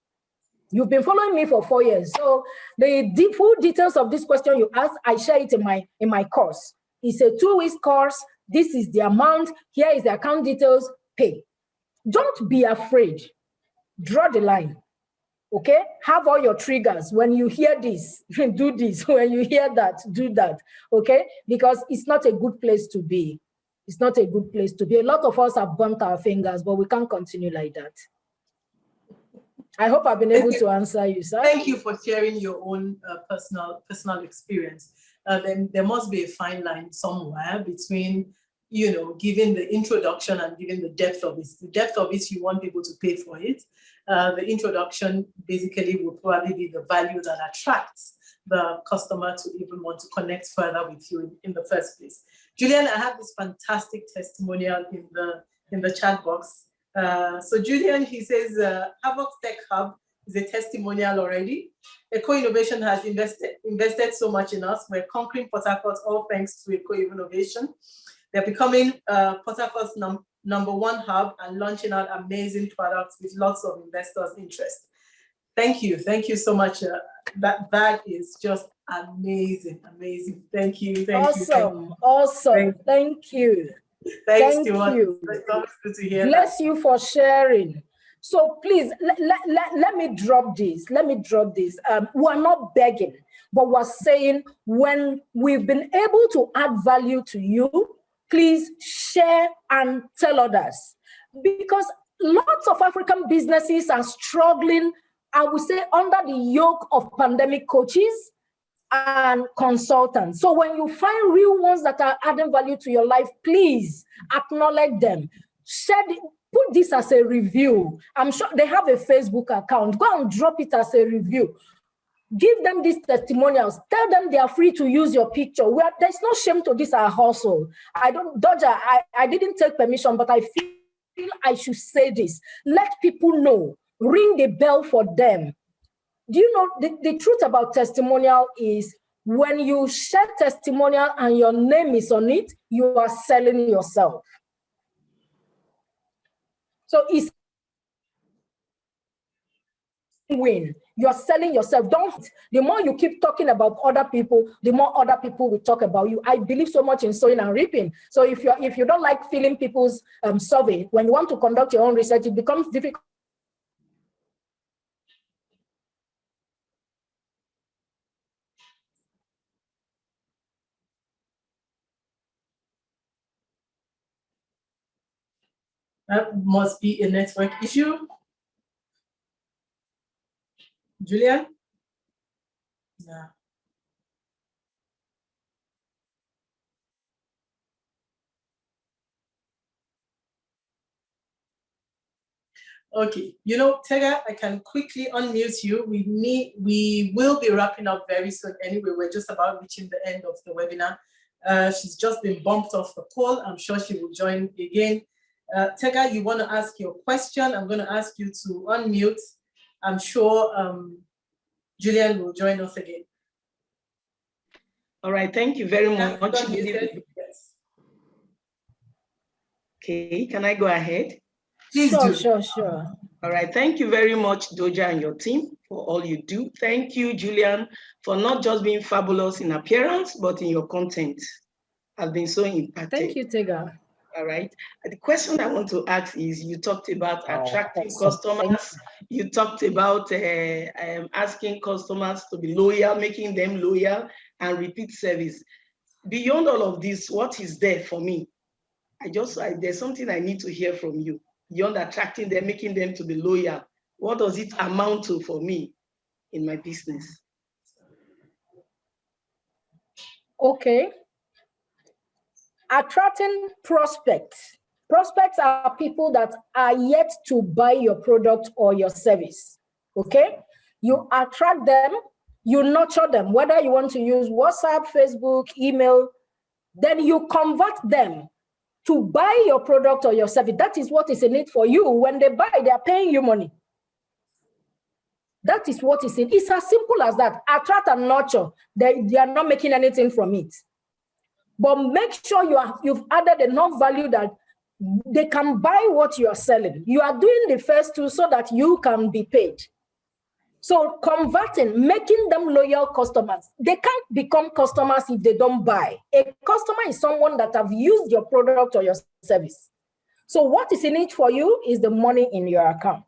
B: You've been following me for 4 years. So the full details of this question you asked, I share it in my course. It's a 2-week course. This is the amount. Here is the account details. Pay. Don't be afraid. Draw the line. Okay? Have all your triggers. When you hear this, do this. When you hear that, do that. Okay? Because it's not a good place to be. It's not a good place to be. A lot of us have burnt our fingers, but we can't continue like that. I hope I've been able to answer you, sir.
A: Thank you for sharing your own personal experience. Then there must be a fine line somewhere between, giving the introduction and giving the depth of it. The depth of it, you want people to pay for it. The introduction basically will probably be the value that attracts the customer to even want to connect further with you in the first place. Julian, I have this fantastic testimonial in the chat box. So Julian, he says, Havoc Tech Hub is a testimonial already. Eco Innovation has invested so much in us. We're conquering Port Harcourt all thanks to Eco Innovation. They're becoming Port Harcourt's #1 hub and launching out amazing products with lots of investors' interest. Thank you so much. That is just amazing. Thank you.
B: Awesome. Thank you.
A: Thank you. It's always good to hear.
B: Bless you for sharing. So please, let me drop this. We're not begging, but we're saying when we've been able to add value to you, please share and tell others. Because lots of African businesses are struggling, I would say, under the yoke of pandemic coaches and consultants. So when you find real ones that are adding value to your life, please acknowledge them. Put this as a review. I'm sure they have a Facebook account. Go and drop it as a review. Give them these testimonials. Tell them they are free to use your picture. There's no shame to this hustle. I didn't take permission, but I feel I should say this. Let people know. Ring the bell for them. Do you know the truth about testimonial is when you share testimonial and your name is on it, you are selling yourself. So it's win. You're selling yourself. The more you keep talking about other people, the more other people will talk about you. I believe so much in sowing and reaping. So if you don't like filling people's survey, when you want to conduct your own research, it becomes difficult.
A: That must be a network issue. Julian? Yeah. Okay, you know, Tega, I can quickly unmute you. We will be wrapping up very soon anyway. We're just about reaching the end of the webinar. She's just been bumped off the call. I'm sure she will join again. Tega, you want to ask your question? I'm going to ask you to unmute. I'm sure Julian will join us again.
C: All right, thank you very much.
A: Yes.
C: Okay, can I go ahead?
A: Please
B: sure,
A: do.
B: Sure.
C: All right, thank you very much, Doja and your team, for all you do. Thank you, Julian, for not just being fabulous in appearance, but in your content. I've been so impacted.
B: Thank you, Tega.
C: All right. The question I want to ask is, you talked about attracting customers. You talked about asking customers to be loyal, making them loyal, and repeat service. Beyond all of this, what is there for me? There's something I need to hear from you. Beyond attracting them, making them to be loyal, what does it amount to for me in my business?
B: Okay. Attracting prospects. Prospects are people that are yet to buy your product or your service. Okay? You attract them, you nurture them, whether you want to use WhatsApp, Facebook, email, then you convert them to buy your product or your service. That is what is in it for you. When they buy, they are paying you money. That is what is in it. It's as simple as that. Attract and nurture. They are not making anything from it. But make sure you've added enough value that they can buy what you are selling. You are doing the first two so that you can be paid. So converting, making them loyal customers. They can't become customers if they don't buy. A customer is someone that have used your product or your service. So what is in it for you is the money in your account.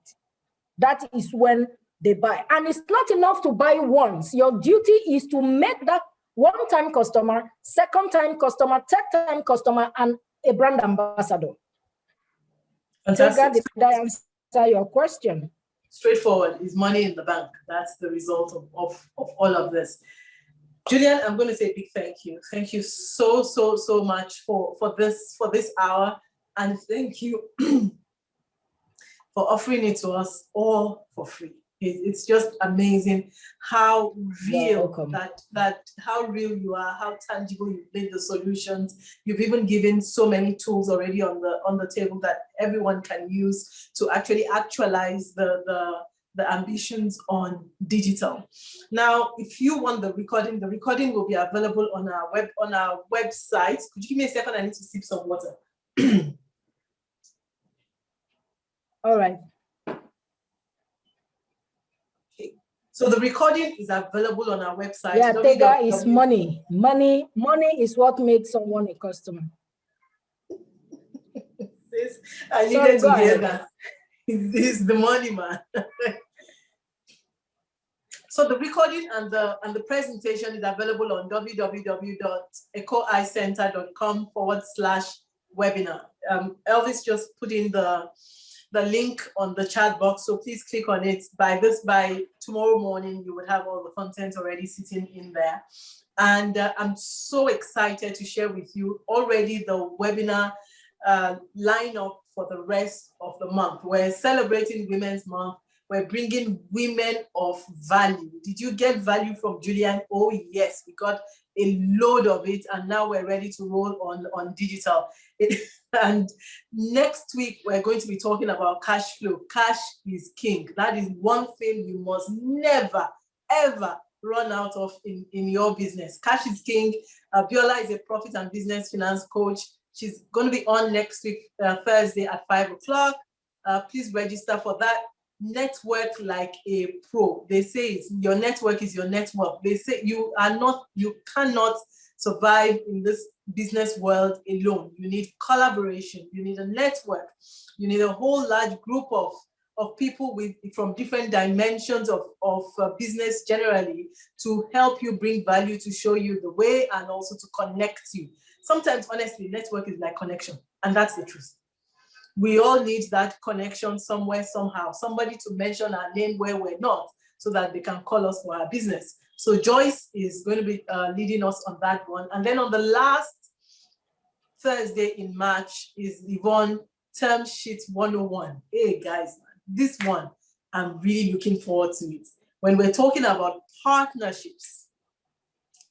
B: That is when they buy. And it's not enough to buy once. Your duty is to make that one-time customer, second-time customer, third-time customer, and a brand ambassador.
A: Fantastic.
B: Did I answer your question?
A: Straightforward, is money in the bank. That's the result of all of this. Julian, I'm going to say a big thank you. Thank you so much for this hour, and thank you for offering it to us all for free. It's just amazing how real how real you are, how tangible you've made the solutions. You've even given so many tools already on the table that everyone can use to actually actualize the ambitions on digital. Now, if you want the recording will be available on our website. Could you give me a second? I need to sip some water.
B: All right.
A: So the recording is available on our website.
B: Yeah, Tega is money. Money is what makes someone a customer.
A: I needed to hear that. It's the money, man. So the recording and the presentation is available on www.echoicenter.com/webinar. Elvis just put in the link on the chat box, so please click on it. By tomorrow morning, you would have all the content already sitting in there. And I'm so excited to share with you already the webinar lineup for the rest of the month. We're celebrating Women's Month. We're bringing women of value. Did you get value from Julian? Oh yes, we got a load of it, and now we're ready to roll on digital. And next week, we're going to be talking about cash flow. Cash is king. That is one thing you must never, ever run out of in your business. Cash is king. Biola is a profit and business finance coach. She's going to be on next week, Thursday at 5 o'clock. Please register for that. Network like a pro. They say your network is your network. They say you cannot survive in this business world alone. You need collaboration. You need a network. You need a whole large group of people from different dimensions of business generally to help you bring value, to show you the way, and also to connect you. Sometimes, honestly, network is like connection, and that's the truth. We all need that connection somewhere, somehow, somebody to mention our name where we're not, so that they can call us for our business. So Joyce is going to be leading us on that one. And then on the last Thursday in March is Yvonne Term Sheet 101. Hey guys, this one, I'm really looking forward to it. When we're talking about partnerships,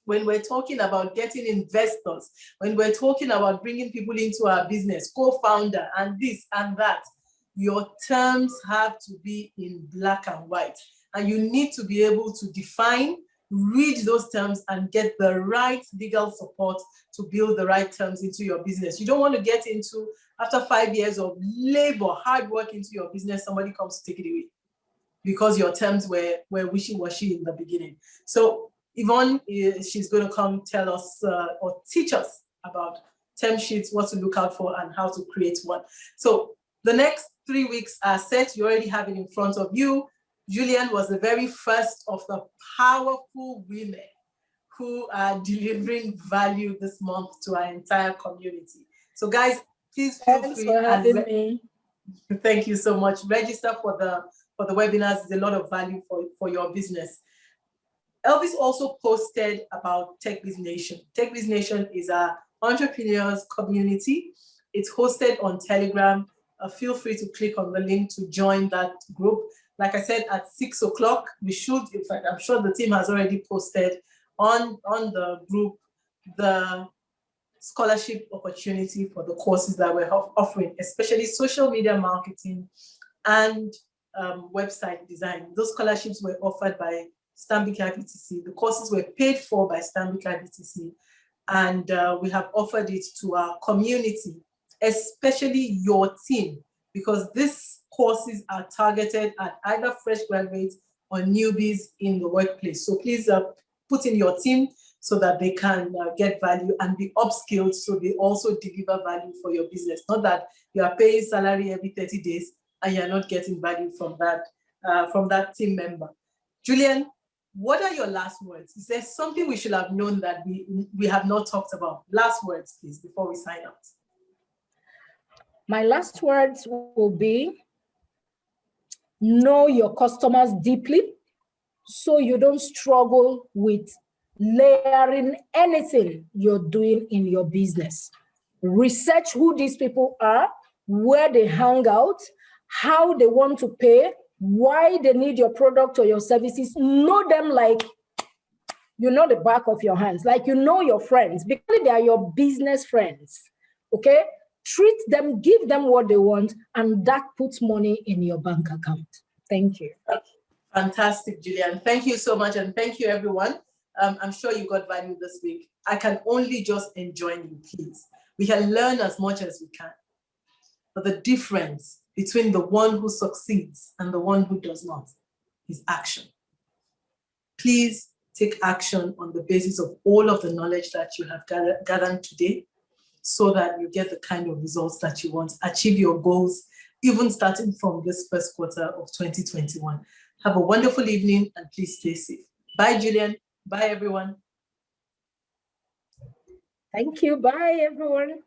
A: when we're talking about getting investors, when we're talking about bringing people into our business, co-founder and this and that, your terms have to be in black and white. And you need to be able to define, read those terms and get the right legal support to build the right terms into your business. You don't want to get into, after 5 years of labor, hard work into your business, somebody comes to take it away because your terms were wishy-washy in the beginning. So Yvonne, she's going to come tell us or teach us about term sheets, what to look out for and how to create one. So the next 3 weeks are set. You already have it in front of you. Julian was the very first of the powerful women who are delivering value this month to our entire community. So guys, please feel
B: Thanks
A: free.
B: for having me.
A: Thank you so much. Register for the webinars. It's a lot of value for your business. Elvis also posted about TechBiz Nation. TechBiz Nation is our entrepreneurs community. It's hosted on Telegram. Feel free to click on the link to join that group. Like I said, at 6 o'clock, we should, in fact, I'm sure the team has already posted on the group the scholarship opportunity for the courses that we're offering, especially social media marketing and website design. Those scholarships were offered by Stanbic IBTC. The courses were paid for by Stanbic IBTC, and we have offered it to our community, especially your team, because these courses are targeted at either fresh graduates or newbies in the workplace. So please put in your team so that they can get value and be upskilled so they also deliver value for your business. Not that you are paying salary every 30 days and you're not getting value from that team member. Julian, what are your last words? Is there something we should have known that we have not talked about? Last words, please, before we sign out.
B: My last words will be, know your customers deeply so you don't struggle with layering anything you're doing in your business. Research who these people are, where they hang out, how they want to pay, why they need your product or your services. Know them like you know the back of your hands, like you know your friends, because they are your business friends, okay? Treat them, give them what they want, and that puts money in your bank account. Thank you.
A: Fantastic, Julian. Thank you so much, and thank you, everyone. I'm sure you got value this week. I can only just enjoin you, please. We can learn as much as we can. But the difference between the one who succeeds and the one who does not is action. Please take action on the basis of all of the knowledge that you have gathered today so that you get the kind of results that you want. Achieve your goals, even starting from this first quarter of 2021. Have a wonderful evening and please stay safe. Bye, Julian. Bye, everyone.
B: Thank you. Bye, everyone.